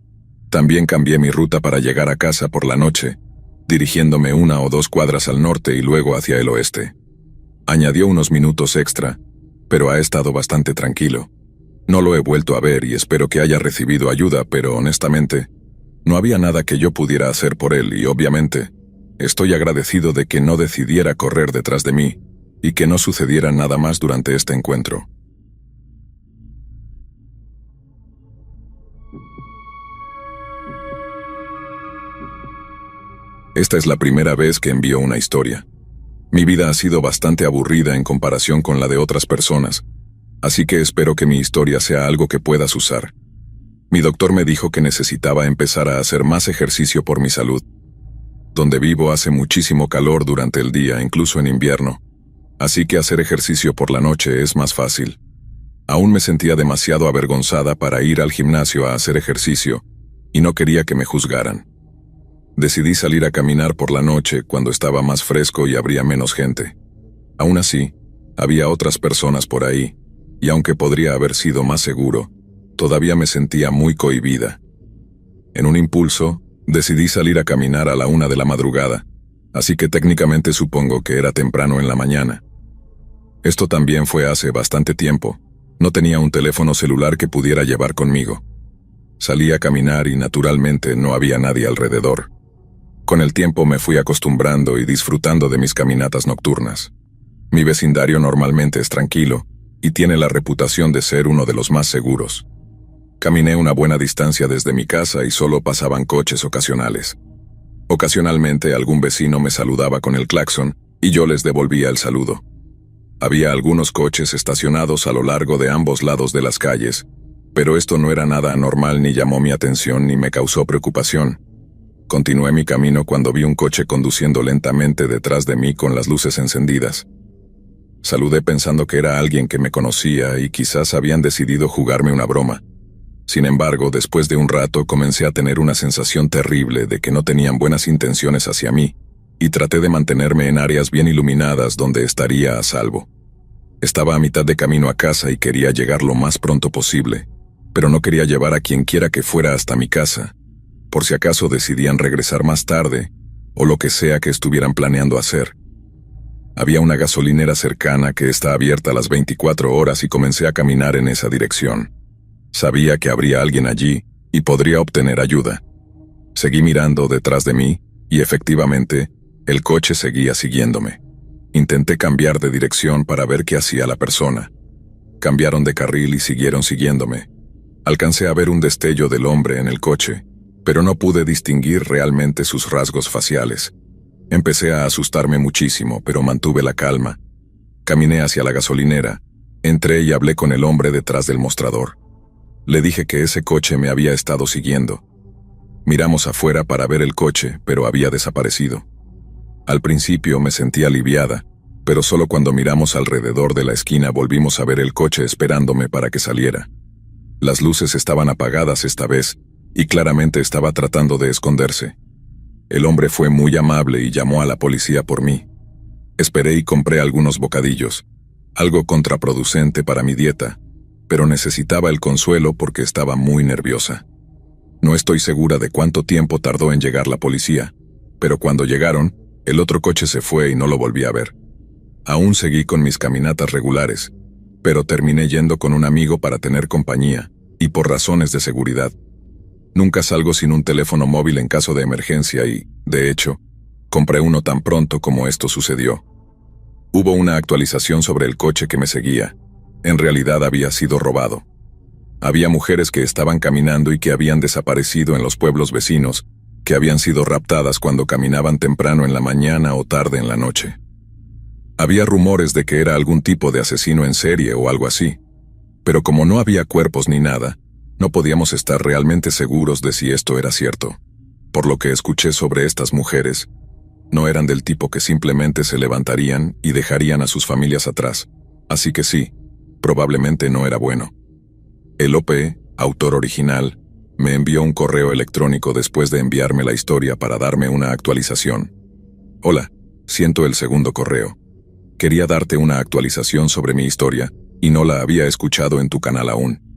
[SPEAKER 1] También cambié mi ruta para llegar a casa por la noche, dirigiéndome 1 o 2 cuadras al norte y luego hacia el oeste. Añadió unos minutos extra, pero ha estado bastante tranquilo. No lo he vuelto a ver y espero que haya recibido ayuda, pero honestamente, no había nada que yo pudiera hacer por él y obviamente, estoy agradecido de que no decidiera correr detrás de mí y que no sucediera nada más durante este encuentro. Esta es la primera vez que envío una historia. Mi vida ha sido bastante aburrida en comparación con la de otras personas, así que espero que mi historia sea algo que puedas usar. Mi doctor me dijo que necesitaba empezar a hacer más ejercicio por mi salud. Donde vivo hace muchísimo calor durante el día, incluso en invierno, así que hacer ejercicio por la noche es más fácil. Aún me sentía demasiado avergonzada para ir al gimnasio a hacer ejercicio, y no quería que me juzgaran. Decidí salir a caminar por la noche cuando estaba más fresco y habría menos gente. Aún así, había otras personas por ahí, y aunque podría haber sido más seguro, todavía me sentía muy cohibida. En un impulso, decidí salir a caminar a la 1 de la madrugada, así que técnicamente supongo que era temprano en la mañana. Esto también fue hace bastante tiempo. No tenía un teléfono celular que pudiera llevar conmigo. Salí a caminar y naturalmente no había nadie alrededor. Con el tiempo me fui acostumbrando y disfrutando de mis caminatas nocturnas. Mi vecindario normalmente es tranquilo y tiene la reputación de ser uno de los más seguros. Caminé una buena distancia desde mi casa y solo pasaban coches ocasionales. Ocasionalmente algún vecino me saludaba con el claxon y yo les devolvía el saludo. Había algunos coches estacionados a lo largo de ambos lados de las calles, pero esto no era nada anormal ni llamó mi atención ni me causó preocupación. Continué mi camino cuando vi un coche conduciendo lentamente detrás de mí con las luces encendidas. Saludé pensando que era alguien que me conocía y quizás habían decidido jugarme una broma. Sin embargo, después de un rato comencé a tener una sensación terrible de que no tenían buenas intenciones hacia mí, y traté de mantenerme en áreas bien iluminadas donde estaría a salvo. Estaba a mitad de camino a casa y quería llegar lo más pronto posible, pero no quería llevar a quien quiera que fuera hasta mi casa, por si acaso decidían regresar más tarde, o lo que sea que estuvieran planeando hacer. Había una gasolinera cercana que está abierta a las 24 horas y comencé a caminar en esa dirección. Sabía que habría alguien allí y podría obtener ayuda. Seguí mirando detrás de mí y efectivamente, el coche seguía siguiéndome. Intenté cambiar de dirección para ver qué hacía la persona. Cambiaron de carril y siguieron siguiéndome. Alcancé a ver un destello del hombre en el coche, pero no pude distinguir realmente sus rasgos faciales. Empecé a asustarme muchísimo, pero mantuve la calma. Caminé hacia la gasolinera, entré y hablé con el hombre detrás del mostrador. Le dije que ese coche me había estado siguiendo. Miramos afuera para ver el coche, pero había desaparecido. Al principio me sentí aliviada, pero solo cuando miramos alrededor de la esquina volvimos a ver el coche esperándome para que saliera. Las luces estaban apagadas esta vez, y claramente estaba tratando de esconderse. El hombre fue muy amable y llamó a la policía por mí. Esperé y compré algunos bocadillos, algo contraproducente para mi dieta, pero necesitaba el consuelo porque estaba muy nerviosa. No estoy segura de cuánto tiempo tardó en llegar la policía, pero cuando llegaron, el otro coche se fue y no lo volví a ver. Aún seguí con mis caminatas regulares, pero terminé yendo con un amigo para tener compañía, y por razones de seguridad. Nunca salgo sin un teléfono móvil en caso de emergencia y, de hecho, compré uno tan pronto como esto sucedió. Hubo una actualización sobre el coche que me seguía. En realidad había sido robado. Había mujeres que estaban caminando y que habían desaparecido en los pueblos vecinos, que habían sido raptadas cuando caminaban temprano en la mañana o tarde en la noche. Había rumores de que era algún tipo de asesino en serie o algo así, pero como no había cuerpos ni nada, no podíamos estar realmente seguros de si esto era cierto. Por lo que escuché sobre estas mujeres, no eran del tipo que simplemente se levantarían y dejarían a sus familias atrás, así que sí, probablemente no era bueno. El OP, autor original, me envió un correo electrónico después de enviarme la historia para darme una actualización. Hola, siento el segundo correo. Quería darte una actualización sobre mi historia, y no la había escuchado en tu canal aún.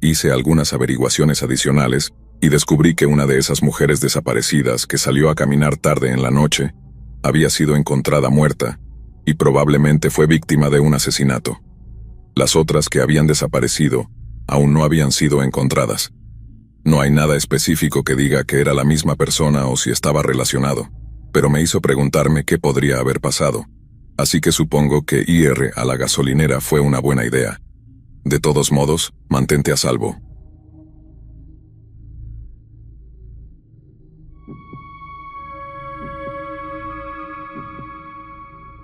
[SPEAKER 1] Hice algunas averiguaciones adicionales, y descubrí que una de esas mujeres desaparecidas que salió a caminar tarde en la noche, había sido encontrada muerta, y probablemente fue víctima de un asesinato. Las otras que habían desaparecido, aún no habían sido encontradas. No hay nada específico que diga que era la misma persona o si estaba relacionado, pero me hizo preguntarme qué podría haber pasado, así que supongo que ir a la gasolinera fue una buena idea. De todos modos, mantente a salvo.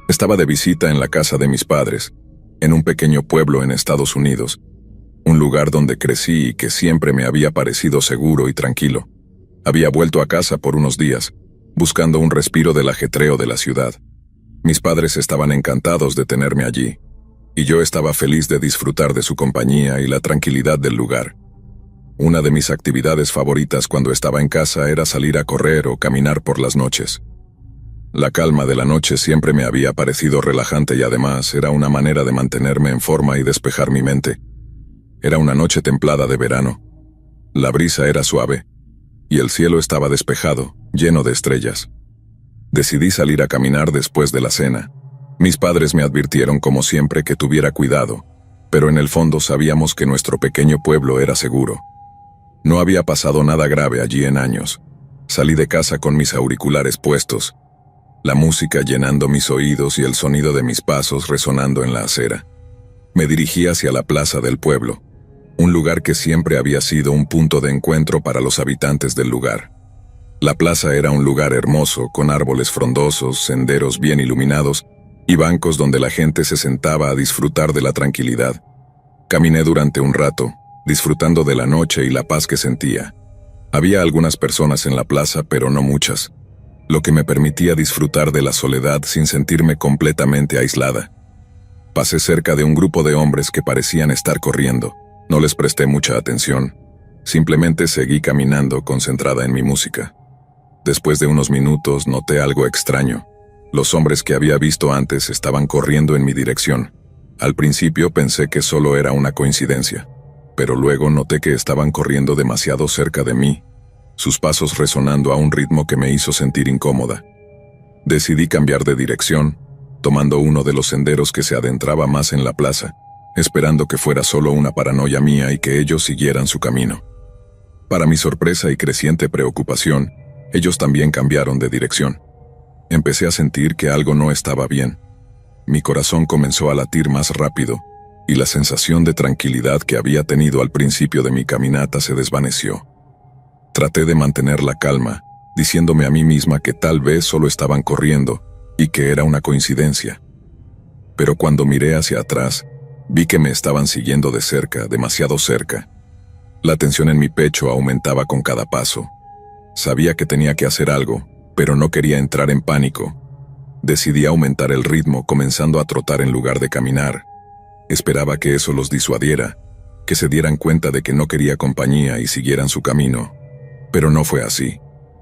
[SPEAKER 1] Estaba de visita en la casa de mis padres, en un pequeño pueblo en Estados Unidos, un lugar donde crecí y que siempre me había parecido seguro y tranquilo. Había vuelto a casa por unos días, buscando un respiro del ajetreo de la ciudad. Mis padres estaban encantados de tenerme allí, y yo estaba feliz de disfrutar de su compañía y la tranquilidad del lugar. Una de mis actividades favoritas cuando estaba en casa era salir a correr o caminar por las noches. La calma de la noche siempre me había parecido relajante y además era una manera de mantenerme en forma y despejar mi mente. Era una noche templada de verano. La brisa era suave, y el cielo estaba despejado, lleno de estrellas. Decidí salir a caminar después de la cena. Mis padres me advirtieron como siempre que tuviera cuidado, pero en el fondo sabíamos que nuestro pequeño pueblo era seguro. No había pasado nada grave allí en años. Salí de casa con mis auriculares puestos, la música llenando mis oídos y el sonido de mis pasos resonando en la acera. Me dirigí hacia la plaza del pueblo, un lugar que siempre había sido un punto de encuentro para los habitantes del lugar. La plaza era un lugar hermoso, con árboles frondosos, senderos bien iluminados y bancos donde la gente se sentaba a disfrutar de la tranquilidad. Caminé durante un rato, disfrutando de la noche y la paz que sentía. Había algunas personas en la plaza, pero no muchas, lo que me permitía disfrutar de la soledad sin sentirme completamente aislada. Pasé cerca de un grupo de hombres que parecían estar corriendo. No les presté mucha atención. Simplemente seguí caminando concentrada en mi música. Después de unos minutos noté algo extraño. Los hombres que había visto antes estaban corriendo en mi dirección. Al principio pensé que solo era una coincidencia, pero luego noté que estaban corriendo demasiado cerca de mí, sus pasos resonando a un ritmo que me hizo sentir incómoda. Decidí cambiar de dirección, tomando uno de los senderos que se adentraba más en la plaza, esperando que fuera solo una paranoia mía y que ellos siguieran su camino. Para mi sorpresa y creciente preocupación, ellos también cambiaron de dirección. Empecé a sentir que algo no estaba bien. Mi corazón comenzó a latir más rápido, y la sensación de tranquilidad que había tenido al principio de mi caminata se desvaneció. Traté de mantener la calma, diciéndome a mí misma que tal vez solo estaban corriendo y que era una coincidencia. Pero cuando miré hacia atrás, vi que me estaban siguiendo de cerca, demasiado cerca. La tensión en mi pecho aumentaba con cada paso. Sabía que tenía que hacer algo, pero no quería entrar en pánico. Decidí aumentar el ritmo, comenzando a trotar en lugar de caminar. Esperaba que eso los disuadiera, que se dieran cuenta de que no quería compañía y siguieran su camino. Pero no fue así.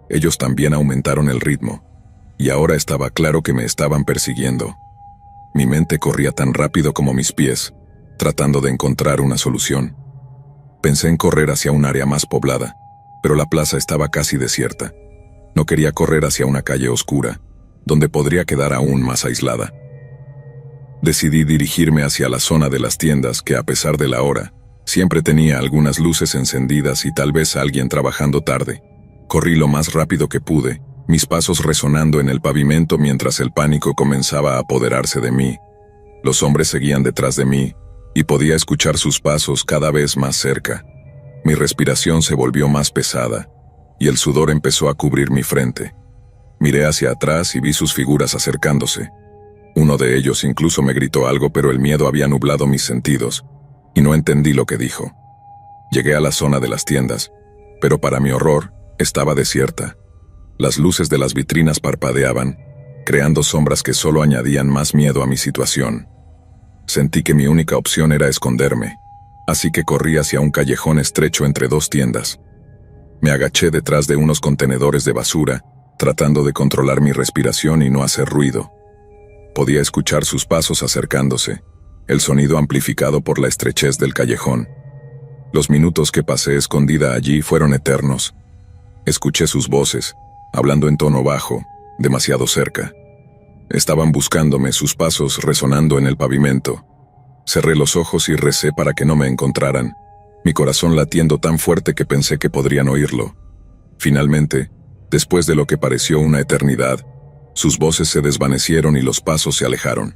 [SPEAKER 1] Ellos también aumentaron el ritmo, y ahora estaba claro que me estaban persiguiendo. Mi mente corría tan rápido como mis pies, tratando de encontrar una solución. Pensé en correr hacia un área más poblada, pero la plaza estaba casi desierta. No quería correr hacia una calle oscura, donde podría quedar aún más aislada. Decidí dirigirme hacia la zona de las tiendas que, a pesar de la hora, siempre tenía algunas luces encendidas y tal vez alguien trabajando tarde. Corrí lo más rápido que pude, mis pasos resonando en el pavimento mientras el pánico comenzaba a apoderarse de mí. Los hombres seguían detrás de mí, y podía escuchar sus pasos cada vez más cerca. Mi respiración se volvió más pesada, y el sudor empezó a cubrir mi frente. Miré hacia atrás y vi sus figuras acercándose. Uno de ellos incluso me gritó algo, pero el miedo había nublado mis sentidos, y no entendí lo que dijo. Llegué a la zona de las tiendas, pero para mi horror, estaba desierta. Las luces de las vitrinas parpadeaban, creando sombras que solo añadían más miedo a mi situación. Sentí que mi única opción era esconderme, así que corrí hacia un callejón estrecho entre dos tiendas. Me agaché detrás de unos contenedores de basura, tratando de controlar mi respiración y no hacer ruido. Podía escuchar sus pasos acercándose, el sonido amplificado por la estrechez del callejón. Los minutos que pasé escondida allí fueron eternos. Escuché sus voces, hablando en tono bajo, demasiado cerca. Estaban buscándome, sus pasos resonando en el pavimento. Cerré los ojos y recé para que no me encontraran, mi corazón latiendo tan fuerte que pensé que podrían oírlo. Finalmente, después de lo que pareció una eternidad, sus voces se desvanecieron y los pasos se alejaron.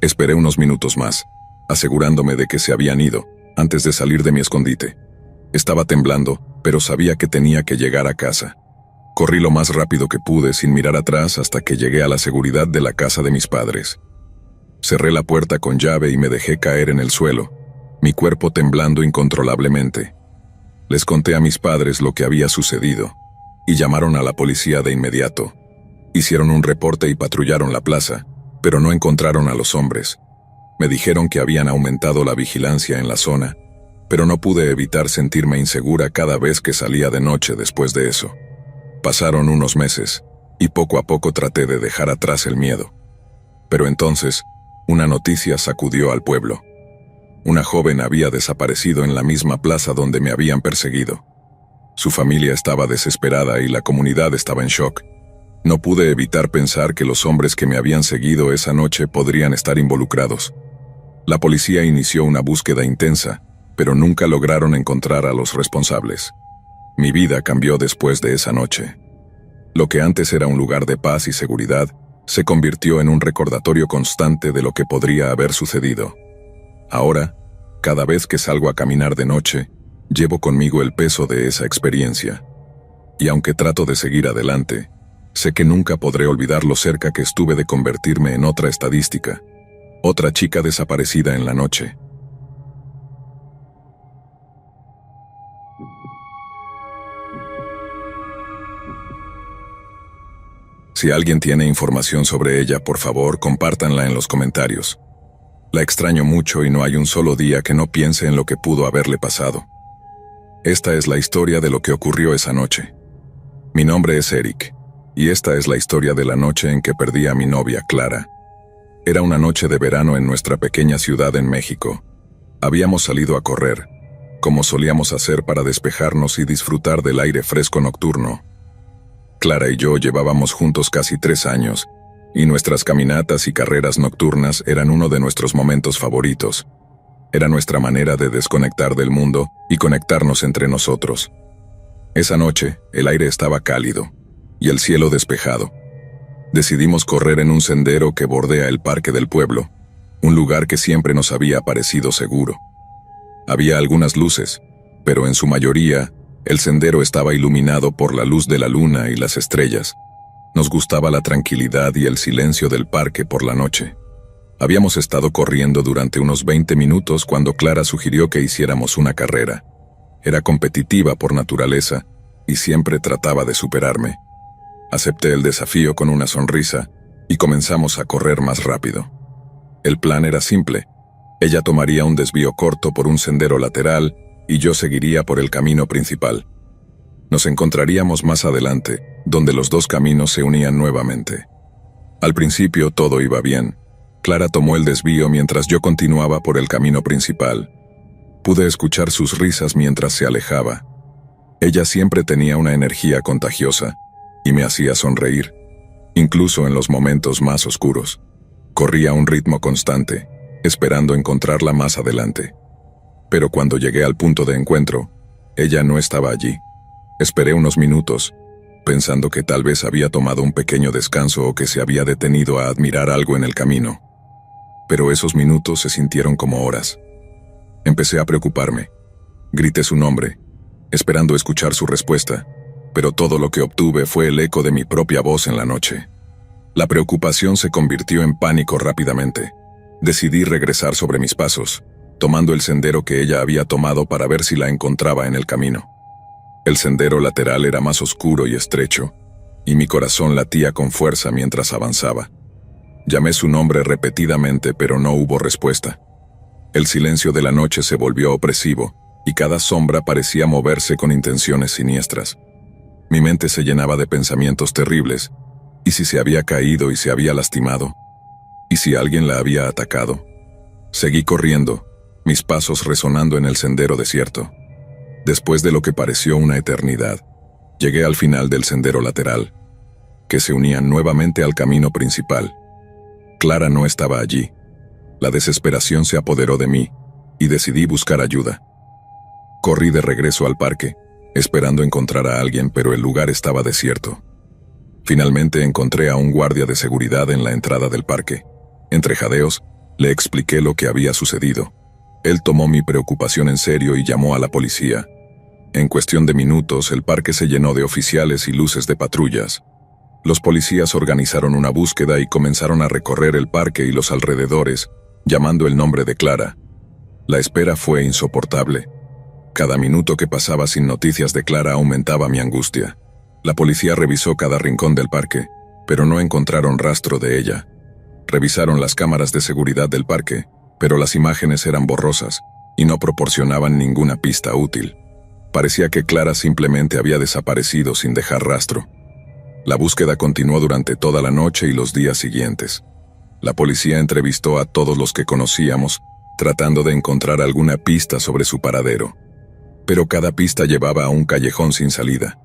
[SPEAKER 1] Esperé unos minutos más, asegurándome de que se habían ido, antes de salir de mi escondite. Estaba temblando, pero sabía que tenía que llegar a casa. Corrí lo más rápido que pude sin mirar atrás hasta que llegué a la seguridad de la casa de mis padres. Cerré la puerta con llave y me dejé caer en el suelo, mi cuerpo temblando incontrolablemente. Les conté a mis padres lo que había sucedido, y llamaron a la policía de inmediato. Hicieron un reporte y patrullaron la plaza, pero no encontraron a los hombres. Me dijeron que habían aumentado la vigilancia en la zona, pero no pude evitar sentirme insegura cada vez que salía de noche después de eso. Pasaron unos meses, y poco a poco traté de dejar atrás el miedo. Pero entonces, una noticia sacudió al pueblo. Una joven había desaparecido en la misma plaza donde me habían perseguido. Su familia estaba desesperada y la comunidad estaba en shock. No pude evitar pensar que los hombres que me habían seguido esa noche podrían estar involucrados. La policía inició una búsqueda intensa, pero nunca lograron encontrar a los responsables. Mi vida cambió después de esa noche. Lo que antes era un lugar de paz y seguridad, se convirtió en un recordatorio constante de lo que podría haber sucedido. Ahora, cada vez que salgo a caminar de noche, llevo conmigo el peso de esa experiencia. Y aunque trato de seguir adelante, sé que nunca podré olvidar lo cerca que estuve de convertirme en otra estadística, otra chica desaparecida en la noche. Si alguien tiene información sobre ella, por favor, compártanla en los comentarios. La extraño mucho y no hay un solo día que no piense en lo que pudo haberle pasado. Esta es la historia de lo que ocurrió esa noche. Mi nombre es Eric, y esta es la historia de la noche en que perdí a mi novia, Clara. Era una noche de verano en nuestra pequeña ciudad en México. Habíamos salido a correr, como solíamos hacer para despejarnos y disfrutar del aire fresco nocturno. Clara y yo llevábamos juntos casi 3 años, y nuestras caminatas y carreras nocturnas eran uno de nuestros momentos favoritos. Era nuestra manera de desconectar del mundo y conectarnos entre nosotros. Esa noche, el aire estaba cálido, y el cielo despejado. Decidimos correr en un sendero que bordea el parque del pueblo, un lugar que siempre nos había parecido seguro. Había algunas luces, pero en su mayoría, el sendero estaba iluminado por la luz de la luna y las estrellas. Nos gustaba la tranquilidad y el silencio del parque por la noche. Habíamos estado corriendo durante unos 20 minutos cuando Clara sugirió que hiciéramos una carrera. Era competitiva por naturaleza y siempre trataba de superarme. Acepté el desafío con una sonrisa y comenzamos a correr más rápido. El plan era simple. Ella tomaría un desvío corto por un sendero lateral y yo seguiría por el camino principal. Nos encontraríamos más adelante, donde los dos caminos se unían nuevamente. Al principio todo iba bien. Clara tomó el desvío mientras yo continuaba por el camino principal. Pude escuchar sus risas mientras se alejaba. Ella siempre tenía una energía contagiosa y me hacía sonreír, incluso en los momentos más oscuros. Corría a un ritmo constante, esperando encontrarla más adelante. Pero cuando llegué al punto de encuentro, ella no estaba allí. Esperé unos minutos, pensando que tal vez había tomado un pequeño descanso o que se había detenido a admirar algo en el camino. Pero esos minutos se sintieron como horas. Empecé a preocuparme. Grité su nombre, esperando escuchar su respuesta, pero todo lo que obtuve fue el eco de mi propia voz en la noche. La preocupación se convirtió en pánico rápidamente. Decidí regresar sobre mis pasos, tomando el sendero que ella había tomado para ver si la encontraba en el camino. El sendero lateral era más oscuro y estrecho, y mi corazón latía con fuerza mientras avanzaba. Llamé su nombre repetidamente, pero no hubo respuesta. El silencio de la noche se volvió opresivo, y cada sombra parecía moverse con intenciones siniestras. Mi mente se llenaba de pensamientos terribles. ¿Y si se había caído y se había lastimado? ¿Y si alguien la había atacado? Seguí corriendo, mis pasos resonando en el sendero desierto. Después de lo que pareció una eternidad, llegué al final del sendero lateral, que se unía nuevamente al camino principal. Clara no estaba allí. La desesperación se apoderó de mí, y decidí buscar ayuda. Corrí de regreso al parque, esperando encontrar a alguien, pero el lugar estaba desierto. Finalmente encontré a un guardia de seguridad en la entrada del parque. Entre jadeos, le expliqué lo que había sucedido. Él tomó mi preocupación en serio y llamó a la policía. En cuestión de minutos, el parque se llenó de oficiales y luces de patrullas. Los policías organizaron una búsqueda y comenzaron a recorrer el parque y los alrededores, llamando el nombre de Clara. La espera fue insoportable. Cada minuto que pasaba sin noticias de Clara aumentaba mi angustia. La policía revisó cada rincón del parque, pero no encontraron rastro de ella. Revisaron las cámaras de seguridad del parque, pero las imágenes eran borrosas y no proporcionaban ninguna pista útil. Parecía que Clara simplemente había desaparecido sin dejar rastro. La búsqueda continuó durante toda la noche y los días siguientes. La policía entrevistó a todos los que conocíamos, tratando de encontrar alguna pista sobre su paradero. Pero cada pista llevaba a un callejón sin salida.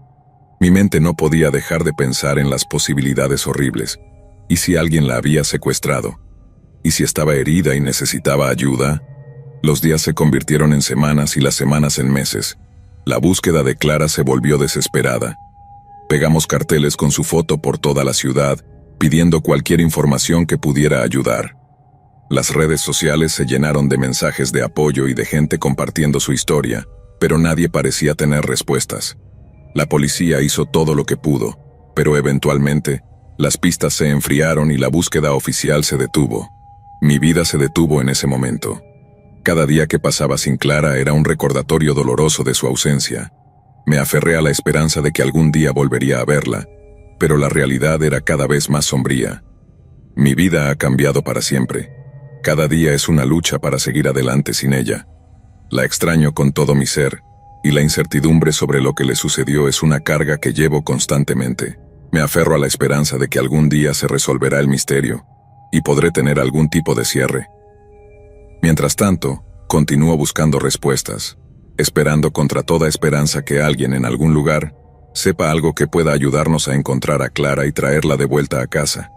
[SPEAKER 1] Mi mente no podía dejar de pensar en las posibilidades horribles. ¿Y si alguien la había secuestrado? ¿Y si estaba herida y necesitaba ayuda? Los días se convirtieron en semanas y las semanas en meses. La búsqueda de Clara se volvió desesperada. Pegamos carteles con su foto por toda la ciudad, pidiendo cualquier información que pudiera ayudar. Las redes sociales se llenaron de mensajes de apoyo y de gente compartiendo su historia, pero nadie parecía tener respuestas. La policía hizo todo lo que pudo, pero eventualmente, las pistas se enfriaron y la búsqueda oficial se detuvo. Mi vida se detuvo en ese momento. Cada día que pasaba sin Clara era un recordatorio doloroso de su ausencia. Me aferré a la esperanza de que algún día volvería a verla, pero la realidad era cada vez más sombría. Mi vida ha cambiado para siempre. Cada día es una lucha para seguir adelante sin ella. La extraño con todo mi ser, y la incertidumbre sobre lo que le sucedió es una carga que llevo constantemente. Me aferro a la esperanza de que algún día se resolverá el misterio, y podré tener algún tipo de cierre. Mientras tanto, continúo buscando respuestas, esperando contra toda esperanza que alguien en algún lugar sepa algo que pueda ayudarnos a encontrar a Clara y traerla de vuelta a casa.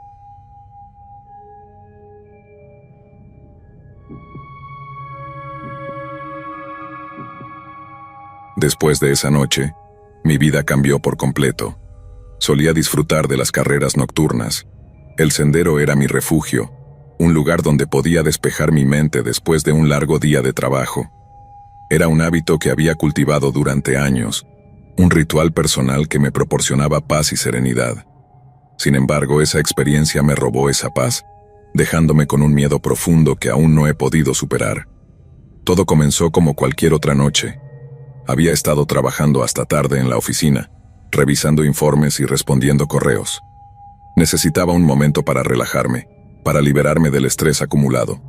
[SPEAKER 1] Después de esa noche, mi vida cambió por completo. Solía disfrutar de las carreras nocturnas. El sendero era mi refugio, un lugar donde podía despejar mi mente después de un largo día de trabajo. Era un hábito que había cultivado durante años, un ritual personal que me proporcionaba paz y serenidad. Sin embargo, esa experiencia me robó esa paz, dejándome con un miedo profundo que aún no he podido superar. Todo comenzó como cualquier otra noche. Había estado trabajando hasta tarde en la oficina, revisando informes y respondiendo correos. Necesitaba un momento para relajarme, para liberarme del estrés acumulado.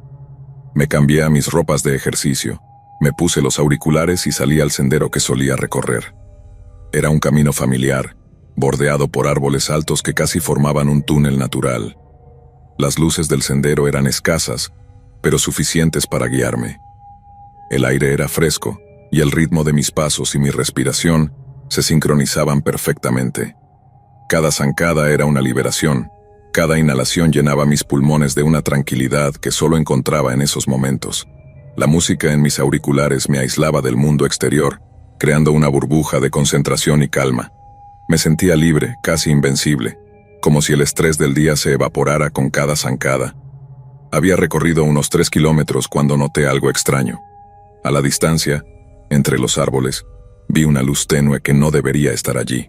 [SPEAKER 1] Me cambié a mis ropas de ejercicio, me puse los auriculares y salí al sendero que solía recorrer. Era un camino familiar, bordeado por árboles altos que casi formaban un túnel natural. Las luces del sendero eran escasas, pero suficientes para guiarme. El aire era fresco, y el ritmo de mis pasos y mi respiración se sincronizaban perfectamente. Cada zancada era una liberación, cada inhalación llenaba mis pulmones de una tranquilidad que solo encontraba en esos momentos. La música en mis auriculares me aislaba del mundo exterior, creando una burbuja de concentración y calma. Me sentía libre, casi invencible, como si el estrés del día se evaporara con cada zancada. Había recorrido unos 3 kilómetros cuando noté algo extraño. A la distancia, entre los árboles, vi una luz tenue que no debería estar allí.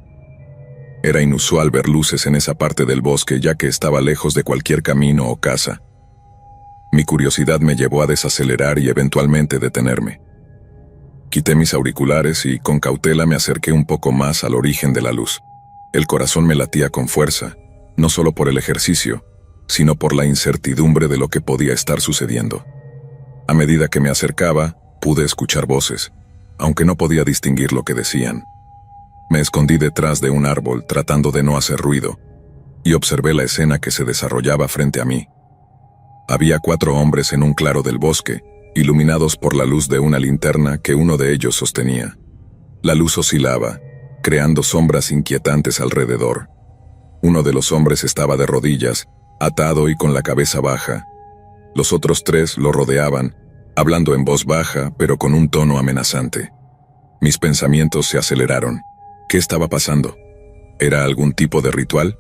[SPEAKER 1] Era inusual ver luces en esa parte del bosque ya que estaba lejos de cualquier camino o casa. Mi curiosidad me llevó a desacelerar y eventualmente detenerme. Quité mis auriculares y con cautela me acerqué un poco más al origen de la luz. El corazón me latía con fuerza, no solo por el ejercicio, sino por la incertidumbre de lo que podía estar sucediendo. A medida que me acercaba, pude escuchar voces, aunque no podía distinguir lo que decían. Me escondí detrás de un árbol tratando de no hacer ruido, y observé la escena que se desarrollaba frente a mí. Había 4 hombres en un claro del bosque, iluminados por la luz de una linterna que uno de ellos sostenía. La luz oscilaba, creando sombras inquietantes alrededor. Uno de los hombres estaba de rodillas, atado y con la cabeza baja. Los otros 3 lo rodeaban, hablando en voz baja, pero con un tono amenazante. Mis pensamientos se aceleraron. ¿Qué estaba pasando? ¿Era algún tipo de ritual?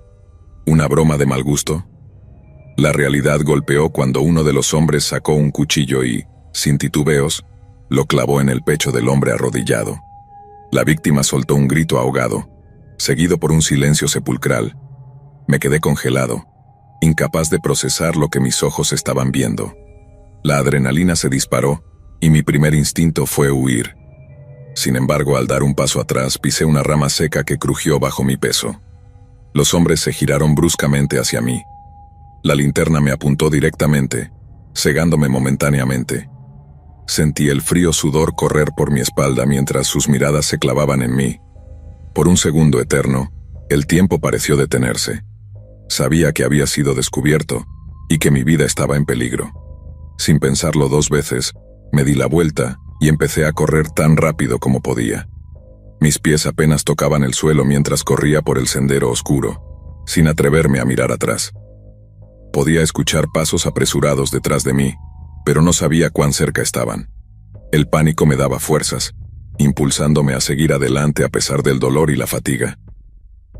[SPEAKER 1] ¿Una broma de mal gusto? La realidad golpeó cuando uno de los hombres sacó un cuchillo y, sin titubeos, lo clavó en el pecho del hombre arrodillado. La víctima soltó un grito ahogado, seguido por un silencio sepulcral. Me quedé congelado, incapaz de procesar lo que mis ojos estaban viendo. La adrenalina se disparó y mi primer instinto fue huir. Sin embargo, al dar un paso atrás, pisé una rama seca que crujió bajo mi peso. Los hombres se giraron bruscamente hacia mí. La linterna me apuntó directamente, cegándome momentáneamente. Sentí el frío sudor correr por mi espalda mientras sus miradas se clavaban en mí. Por un segundo eterno, el tiempo pareció detenerse. Sabía que había sido descubierto y que mi vida estaba en peligro. Sin pensarlo dos veces, me di la vuelta y empecé a correr tan rápido como podía. Mis pies apenas tocaban el suelo mientras corría por el sendero oscuro, sin atreverme a mirar atrás. Podía escuchar pasos apresurados detrás de mí, pero no sabía cuán cerca estaban. El pánico me daba fuerzas, impulsándome a seguir adelante a pesar del dolor y la fatiga.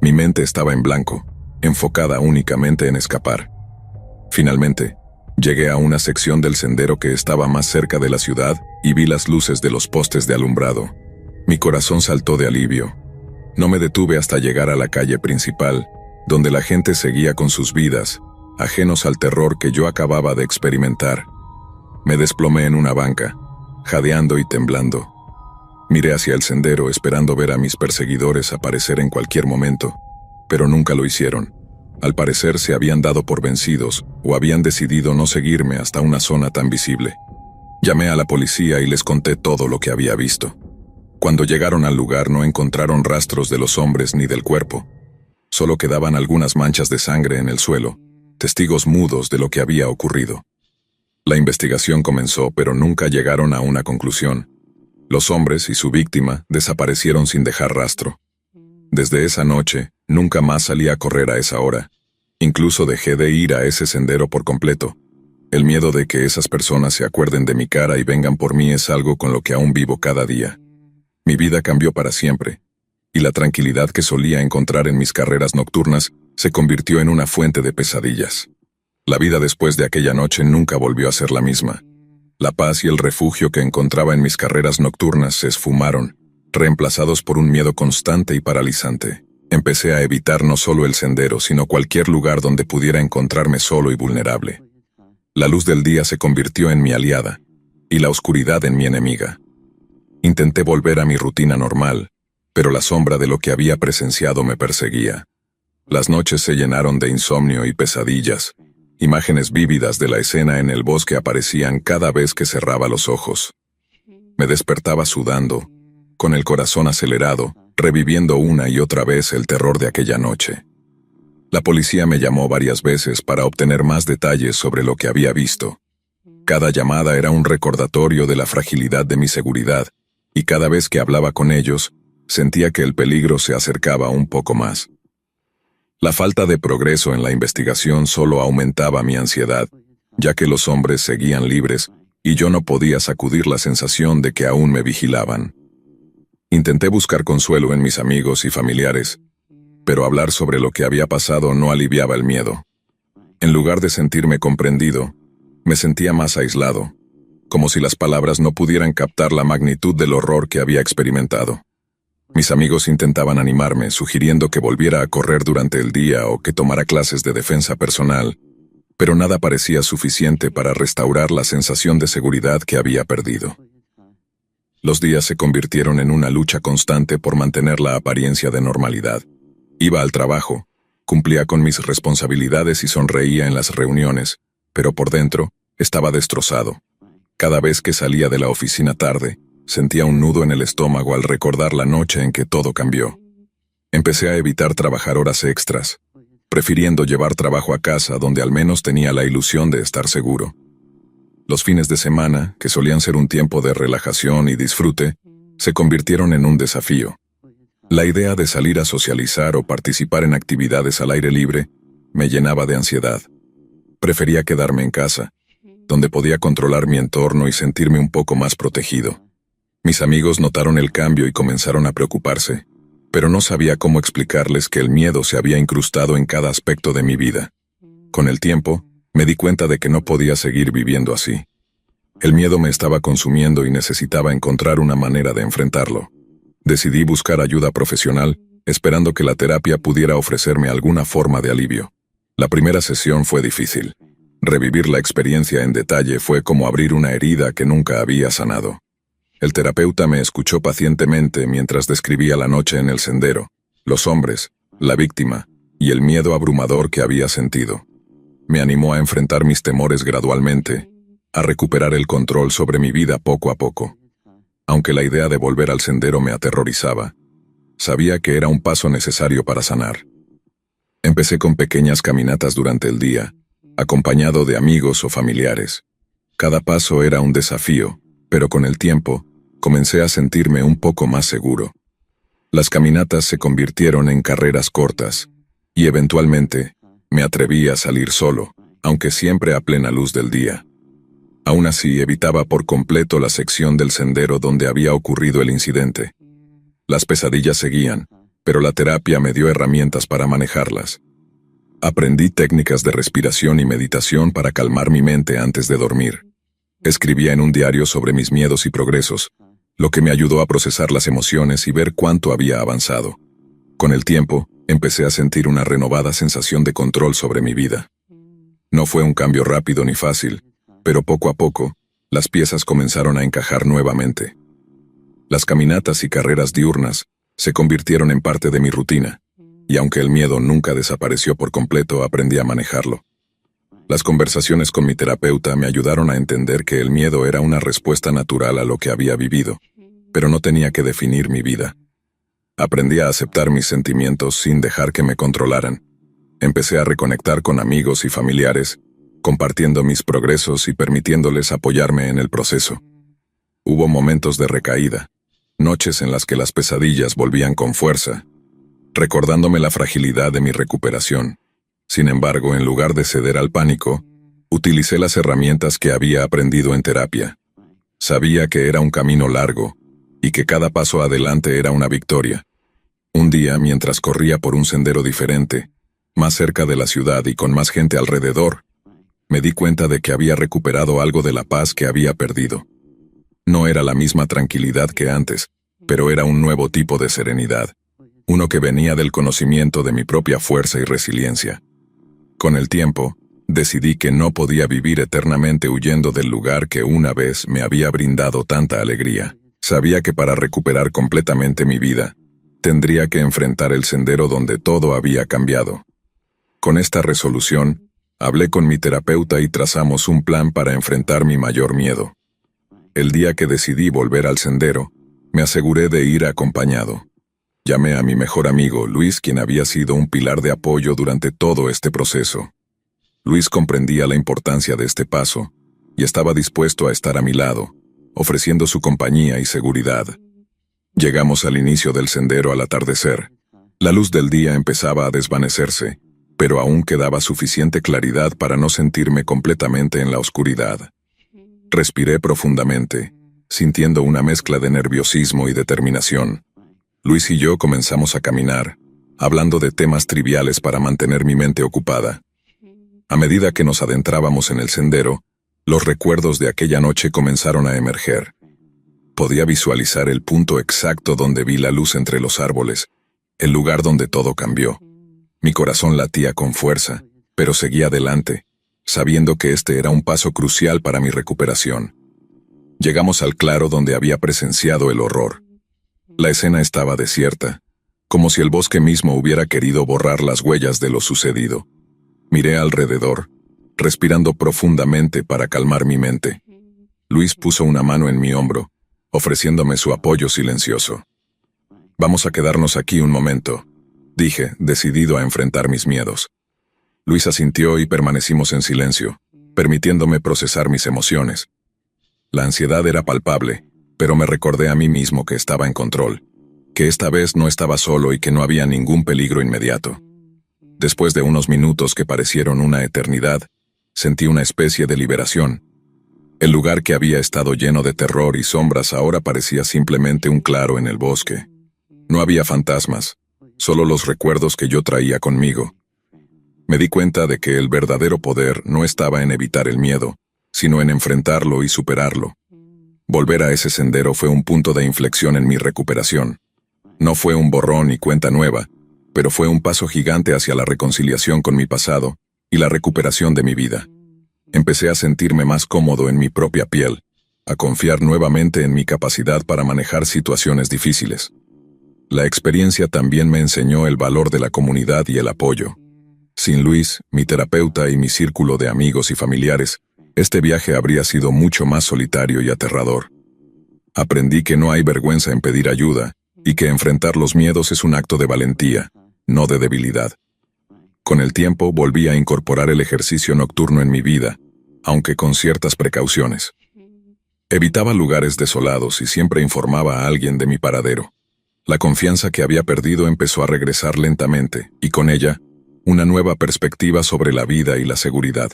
[SPEAKER 1] Mi mente estaba en blanco, enfocada únicamente en escapar. Finalmente, llegué a una sección del sendero que estaba más cerca de la ciudad y vi las luces de los postes de alumbrado. Mi corazón saltó de alivio. No me detuve hasta llegar a la calle principal, donde la gente seguía con sus vidas, ajenos al terror que yo acababa de experimentar. Me desplomé en una banca, jadeando y temblando. Miré hacia el sendero esperando ver a mis perseguidores aparecer en cualquier momento, pero nunca lo hicieron. Al parecer se habían dado por vencidos o habían decidido no seguirme hasta una zona tan visible. Llamé a la policía y les conté todo lo que había visto. Cuando llegaron al lugar no encontraron rastros de los hombres ni del cuerpo. Solo quedaban algunas manchas de sangre en el suelo, testigos mudos de lo que había ocurrido. La investigación comenzó, pero nunca llegaron a una conclusión. Los hombres y su víctima desaparecieron sin dejar rastro. Desde esa noche, nunca más salí a correr a esa hora. Incluso dejé de ir a ese sendero por completo. El miedo de que esas personas se acuerden de mi cara y vengan por mí es algo con lo que aún vivo cada día. Mi vida cambió para siempre, y la tranquilidad que solía encontrar en mis carreras nocturnas se convirtió en una fuente de pesadillas. La vida después de aquella noche nunca volvió a ser la misma. La paz y el refugio que encontraba en mis carreras nocturnas se esfumaron, reemplazados por un miedo constante y paralizante. Empecé a evitar no solo el sendero, sino cualquier lugar donde pudiera encontrarme solo y vulnerable. La luz del día se convirtió en mi aliada, y la oscuridad en mi enemiga. Intenté volver a mi rutina normal, pero la sombra de lo que había presenciado me perseguía. Las noches se llenaron de insomnio y pesadillas. Imágenes vívidas de la escena en el bosque aparecían cada vez que cerraba los ojos. Me despertaba sudando, con el corazón acelerado, reviviendo una y otra vez el terror de aquella noche. La policía me llamó varias veces para obtener más detalles sobre lo que había visto. Cada llamada era un recordatorio de la fragilidad de mi seguridad, y cada vez que hablaba con ellos, sentía que el peligro se acercaba un poco más. La falta de progreso en la investigación solo aumentaba mi ansiedad, ya que los hombres seguían libres y yo no podía sacudir la sensación de que aún me vigilaban. Intenté buscar consuelo en mis amigos y familiares, pero hablar sobre lo que había pasado no aliviaba el miedo. En lugar de sentirme comprendido, me sentía más aislado, como si las palabras no pudieran captar la magnitud del horror que había experimentado. Mis amigos intentaban animarme, sugiriendo que volviera a correr durante el día o que tomara clases de defensa personal, pero nada parecía suficiente para restaurar la sensación de seguridad que había perdido. Los días se convirtieron en una lucha constante por mantener la apariencia de normalidad. Iba al trabajo, cumplía con mis responsabilidades y sonreía en las reuniones, pero por dentro estaba destrozado. Cada vez que salía de la oficina tarde, sentía un nudo en el estómago al recordar la noche en que todo cambió. Empecé a evitar trabajar horas extras, prefiriendo llevar trabajo a casa donde al menos tenía la ilusión de estar seguro. Los fines de semana, que solían ser un tiempo de relajación y disfrute, se convirtieron en un desafío. La idea de salir a socializar o participar en actividades al aire libre me llenaba de ansiedad. Prefería quedarme en casa, donde podía controlar mi entorno y sentirme un poco más protegido. Mis amigos notaron el cambio y comenzaron a preocuparse, pero no sabía cómo explicarles que el miedo se había incrustado en cada aspecto de mi vida. Con el tiempo, me di cuenta de que no podía seguir viviendo así. El miedo me estaba consumiendo y necesitaba encontrar una manera de enfrentarlo. Decidí buscar ayuda profesional, esperando que la terapia pudiera ofrecerme alguna forma de alivio. La primera sesión fue difícil. Revivir la experiencia en detalle fue como abrir una herida que nunca había sanado. El terapeuta me escuchó pacientemente mientras describía la noche en el sendero, los hombres, la víctima y el miedo abrumador que había sentido. Me animó a enfrentar mis temores gradualmente, a recuperar el control sobre mi vida poco a poco. Aunque la idea de volver al sendero me aterrorizaba, sabía que era un paso necesario para sanar. Empecé con pequeñas caminatas durante el día, acompañado de amigos o familiares. Cada paso era un desafío, pero con el tiempo, comencé a sentirme un poco más seguro. Las caminatas se convirtieron en carreras cortas, y eventualmente, me atreví a salir solo, aunque siempre a plena luz del día. Aún así, evitaba por completo la sección del sendero donde había ocurrido el incidente. Las pesadillas seguían, pero la terapia me dio herramientas para manejarlas. Aprendí técnicas de respiración y meditación para calmar mi mente antes de dormir. Escribía en un diario sobre mis miedos y progresos, lo que me ayudó a procesar las emociones y ver cuánto había avanzado. Con el tiempo, empecé a sentir una renovada sensación de control sobre mi vida. No fue un cambio rápido ni fácil, pero poco a poco, las piezas comenzaron a encajar nuevamente. Las caminatas y carreras diurnas se convirtieron en parte de mi rutina, y aunque el miedo nunca desapareció por completo, aprendí a manejarlo. Las conversaciones con mi terapeuta me ayudaron a entender que el miedo era una respuesta natural a lo que había vivido, pero no tenía que definir mi vida. Aprendí a aceptar mis sentimientos sin dejar que me controlaran. Empecé a reconectar con amigos y familiares, compartiendo mis progresos y permitiéndoles apoyarme en el proceso. Hubo momentos de recaída, noches en las que las pesadillas volvían con fuerza, recordándome la fragilidad de mi recuperación. Sin embargo, en lugar de ceder al pánico, utilicé las herramientas que había aprendido en terapia. Sabía que era un camino largo, y que cada paso adelante era una victoria. Un día, mientras corría por un sendero diferente, más cerca de la ciudad y con más gente alrededor, me di cuenta de que había recuperado algo de la paz que había perdido. No era la misma tranquilidad que antes, pero era un nuevo tipo de serenidad, uno que venía del conocimiento de mi propia fuerza y resiliencia. Con el tiempo, decidí que no podía vivir eternamente huyendo del lugar que una vez me había brindado tanta alegría. Sabía que para recuperar completamente mi vida, tendría que enfrentar el sendero donde todo había cambiado. Con esta resolución, hablé con mi terapeuta y trazamos un plan para enfrentar mi mayor miedo. El día que decidí volver al sendero, me aseguré de ir acompañado. Llamé a mi mejor amigo, Luis, quien había sido un pilar de apoyo durante todo este proceso. Luis comprendía la importancia de este paso, y estaba dispuesto a estar a mi lado, ofreciendo su compañía y seguridad. Llegamos al inicio del sendero al atardecer. La luz del día empezaba a desvanecerse, pero aún quedaba suficiente claridad para no sentirme completamente en la oscuridad. Respiré profundamente, sintiendo una mezcla de nerviosismo y determinación. Luis y yo comenzamos a caminar, hablando de temas triviales para mantener mi mente ocupada. A medida que nos adentrábamos en el sendero, los recuerdos de aquella noche comenzaron a emerger. Podía visualizar el punto exacto donde vi la luz entre los árboles, el lugar donde todo cambió. Mi corazón latía con fuerza, pero seguía adelante, sabiendo que este era un paso crucial para mi recuperación. Llegamos al claro donde había presenciado el horror. La escena estaba desierta, como si el bosque mismo hubiera querido borrar las huellas de lo sucedido. Miré alrededor, respirando profundamente para calmar mi mente. Luis puso una mano en mi hombro, ofreciéndome su apoyo silencioso. «Vamos a quedarnos aquí un momento», dije, decidido a enfrentar mis miedos. Luis asintió y permanecimos en silencio, permitiéndome procesar mis emociones. La ansiedad era palpable, pero me recordé a mí mismo que estaba en control, que esta vez no estaba solo y que no había ningún peligro inmediato. Después de unos minutos que parecieron una eternidad, sentí una especie de liberación. El lugar que había estado lleno de terror y sombras ahora parecía simplemente un claro en el bosque. No había fantasmas, solo los recuerdos que yo traía conmigo. Me di cuenta de que el verdadero poder no estaba en evitar el miedo, sino en enfrentarlo y superarlo. Volver a ese sendero fue un punto de inflexión en mi recuperación. No fue un borrón y cuenta nueva, pero fue un paso gigante hacia la reconciliación con mi pasado y la recuperación de mi vida. Empecé a sentirme más cómodo en mi propia piel, a confiar nuevamente en mi capacidad para manejar situaciones difíciles. La experiencia también me enseñó el valor de la comunidad y el apoyo. Sin Luis, mi terapeuta y mi círculo de amigos y familiares, este viaje habría sido mucho más solitario y aterrador. Aprendí que no hay vergüenza en pedir ayuda y que enfrentar los miedos es un acto de valentía, no de debilidad. Con el tiempo volví a incorporar el ejercicio nocturno en mi vida, aunque con ciertas precauciones. Evitaba lugares desolados y siempre informaba a alguien de mi paradero. La confianza que había perdido empezó a regresar lentamente, y con ella, una nueva perspectiva sobre la vida y la seguridad.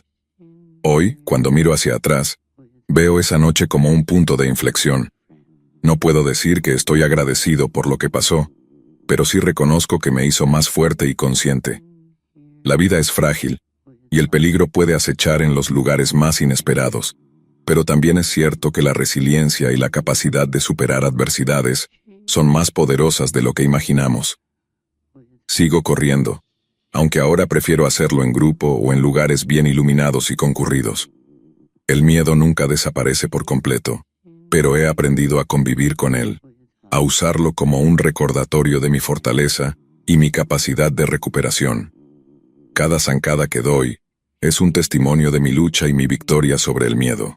[SPEAKER 1] Hoy, cuando miro hacia atrás, veo esa noche como un punto de inflexión. No puedo decir que estoy agradecido por lo que pasó, pero sí reconozco que me hizo más fuerte y consciente. La vida es frágil, y el peligro puede acechar en los lugares más inesperados, pero también es cierto que la resiliencia y la capacidad de superar adversidades son más poderosas de lo que imaginamos. Sigo corriendo, aunque ahora prefiero hacerlo en grupo o en lugares bien iluminados y concurridos. El miedo nunca desaparece por completo, pero he aprendido a convivir con él, a usarlo como un recordatorio de mi fortaleza y mi capacidad de recuperación. Cada zancada que doy es un testimonio de mi lucha y mi victoria sobre el miedo.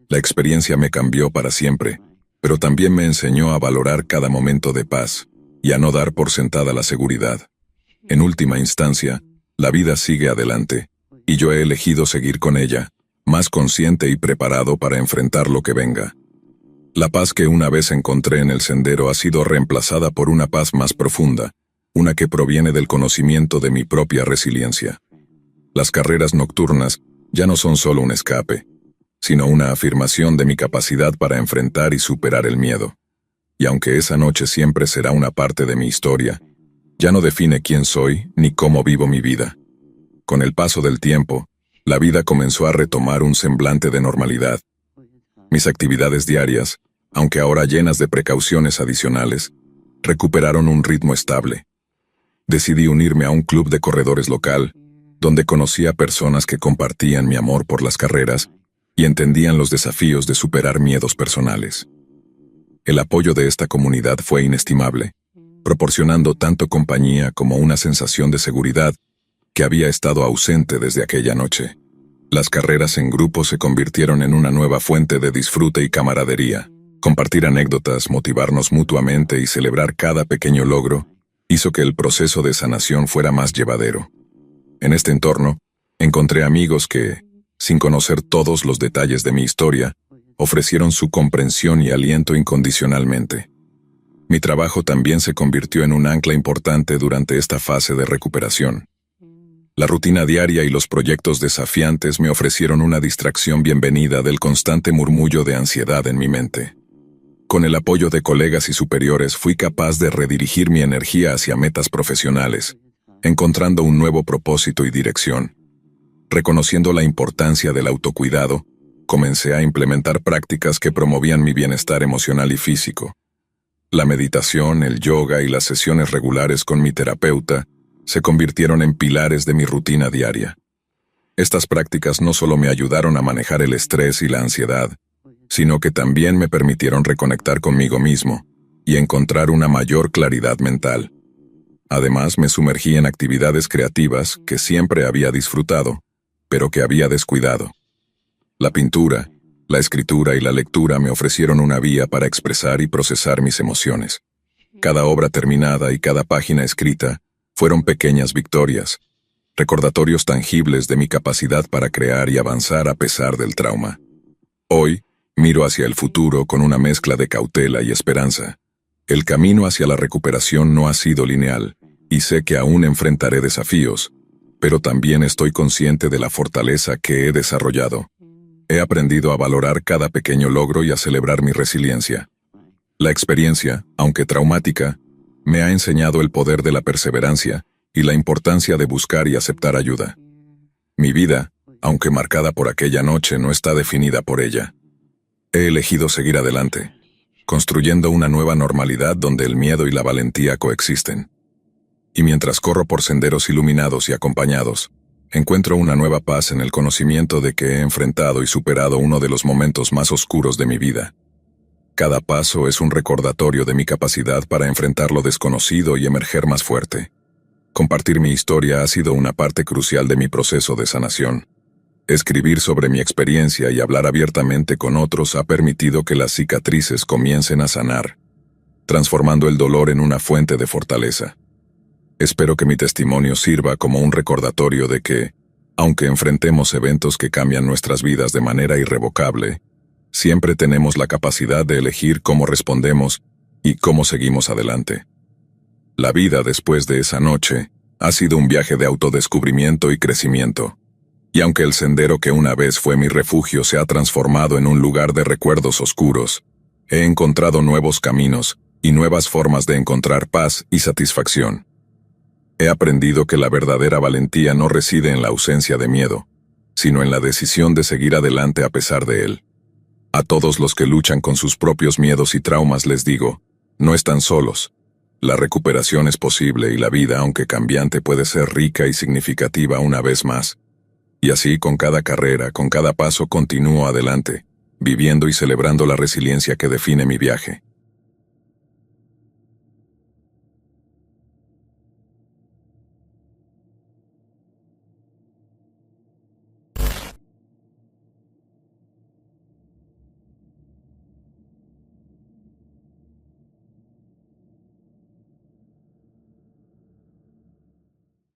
[SPEAKER 1] La experiencia me cambió para siempre, pero también me enseñó a valorar cada momento de paz y a no dar por sentada la seguridad. En última instancia, la vida sigue adelante, y yo he elegido seguir con ella, más consciente y preparado para enfrentar lo que venga. La paz que una vez encontré en el sendero ha sido reemplazada por una paz más profunda, una que proviene del conocimiento de mi propia resiliencia. Las carreras nocturnas ya no son solo un escape, sino una afirmación de mi capacidad para enfrentar y superar el miedo. Y aunque esa noche siempre será una parte de mi historia, ya no define quién soy ni cómo vivo mi vida. Con el paso del tiempo, la vida comenzó a retomar un semblante de normalidad. Mis actividades diarias, aunque ahora llenas de precauciones adicionales, recuperaron un ritmo estable. Decidí unirme a un club de corredores local, donde conocí a personas que compartían mi amor por las carreras y entendían los desafíos de superar miedos personales. El apoyo de esta comunidad fue inestimable, proporcionando tanto compañía como una sensación de seguridad que había estado ausente desde aquella noche. Las carreras en grupo se convirtieron en una nueva fuente de disfrute y camaradería. Compartir anécdotas, motivarnos mutuamente y celebrar cada pequeño logro hizo que el proceso de sanación fuera más llevadero. En este entorno, encontré amigos que, sin conocer todos los detalles de mi historia, ofrecieron su comprensión y aliento incondicionalmente. Mi trabajo también se convirtió en un ancla importante durante esta fase de recuperación. La rutina diaria y los proyectos desafiantes me ofrecieron una distracción bienvenida del constante murmullo de ansiedad en mi mente. Con el apoyo de colegas y superiores fui capaz de redirigir mi energía hacia metas profesionales, encontrando un nuevo propósito y dirección. Reconociendo la importancia del autocuidado, comencé a implementar prácticas que promovían mi bienestar emocional y físico. La meditación, el yoga y las sesiones regulares con mi terapeuta se convirtieron en pilares de mi rutina diaria. Estas prácticas no solo me ayudaron a manejar el estrés y la ansiedad, sino que también me permitieron reconectar conmigo mismo y encontrar una mayor claridad mental. Además, me sumergí en actividades creativas que siempre había disfrutado, pero que había descuidado. La pintura, la escritura y la lectura me ofrecieron una vía para expresar y procesar mis emociones. Cada obra terminada y cada página escrita fueron pequeñas victorias, recordatorios tangibles de mi capacidad para crear y avanzar a pesar del trauma. Hoy, miro hacia el futuro con una mezcla de cautela y esperanza. El camino hacia la recuperación no ha sido lineal, y sé que aún enfrentaré desafíos, pero también estoy consciente de la fortaleza que he desarrollado. He aprendido a valorar cada pequeño logro y a celebrar mi resiliencia. La experiencia, aunque traumática, me ha enseñado el poder de la perseverancia y la importancia de buscar y aceptar ayuda. Mi vida, aunque marcada por aquella noche, no está definida por ella. He elegido seguir adelante. construyendo una nueva normalidad donde el miedo y la valentía coexisten. Y mientras corro por senderos iluminados y acompañados, encuentro una nueva paz en el conocimiento de que he enfrentado y superado uno de los momentos más oscuros de mi vida. Cada paso es un recordatorio de mi capacidad para enfrentar lo desconocido y emerger más fuerte. Compartir mi historia ha sido una parte crucial de mi proceso de sanación. Escribir sobre mi experiencia y hablar abiertamente con otros ha permitido que las cicatrices comiencen a sanar, transformando el dolor en una fuente de fortaleza. Espero que mi testimonio sirva como un recordatorio de que, aunque enfrentemos eventos que cambian nuestras vidas de manera irrevocable, siempre tenemos la capacidad de elegir cómo respondemos y cómo seguimos adelante. La vida después de esa noche ha sido un viaje de autodescubrimiento y crecimiento. Y aunque el sendero que una vez fue mi refugio se ha transformado en un lugar de recuerdos oscuros, he encontrado nuevos caminos y nuevas formas de encontrar paz y satisfacción. He aprendido que la verdadera valentía no reside en la ausencia de miedo, sino en la decisión de seguir adelante a pesar de él. A todos los que luchan con sus propios miedos y traumas les digo, no están solos. La recuperación es posible y la vida, aunque cambiante, puede ser rica y significativa una vez más. Y así, con cada carrera, con cada paso, continúo adelante, viviendo y celebrando la resiliencia que define mi viaje.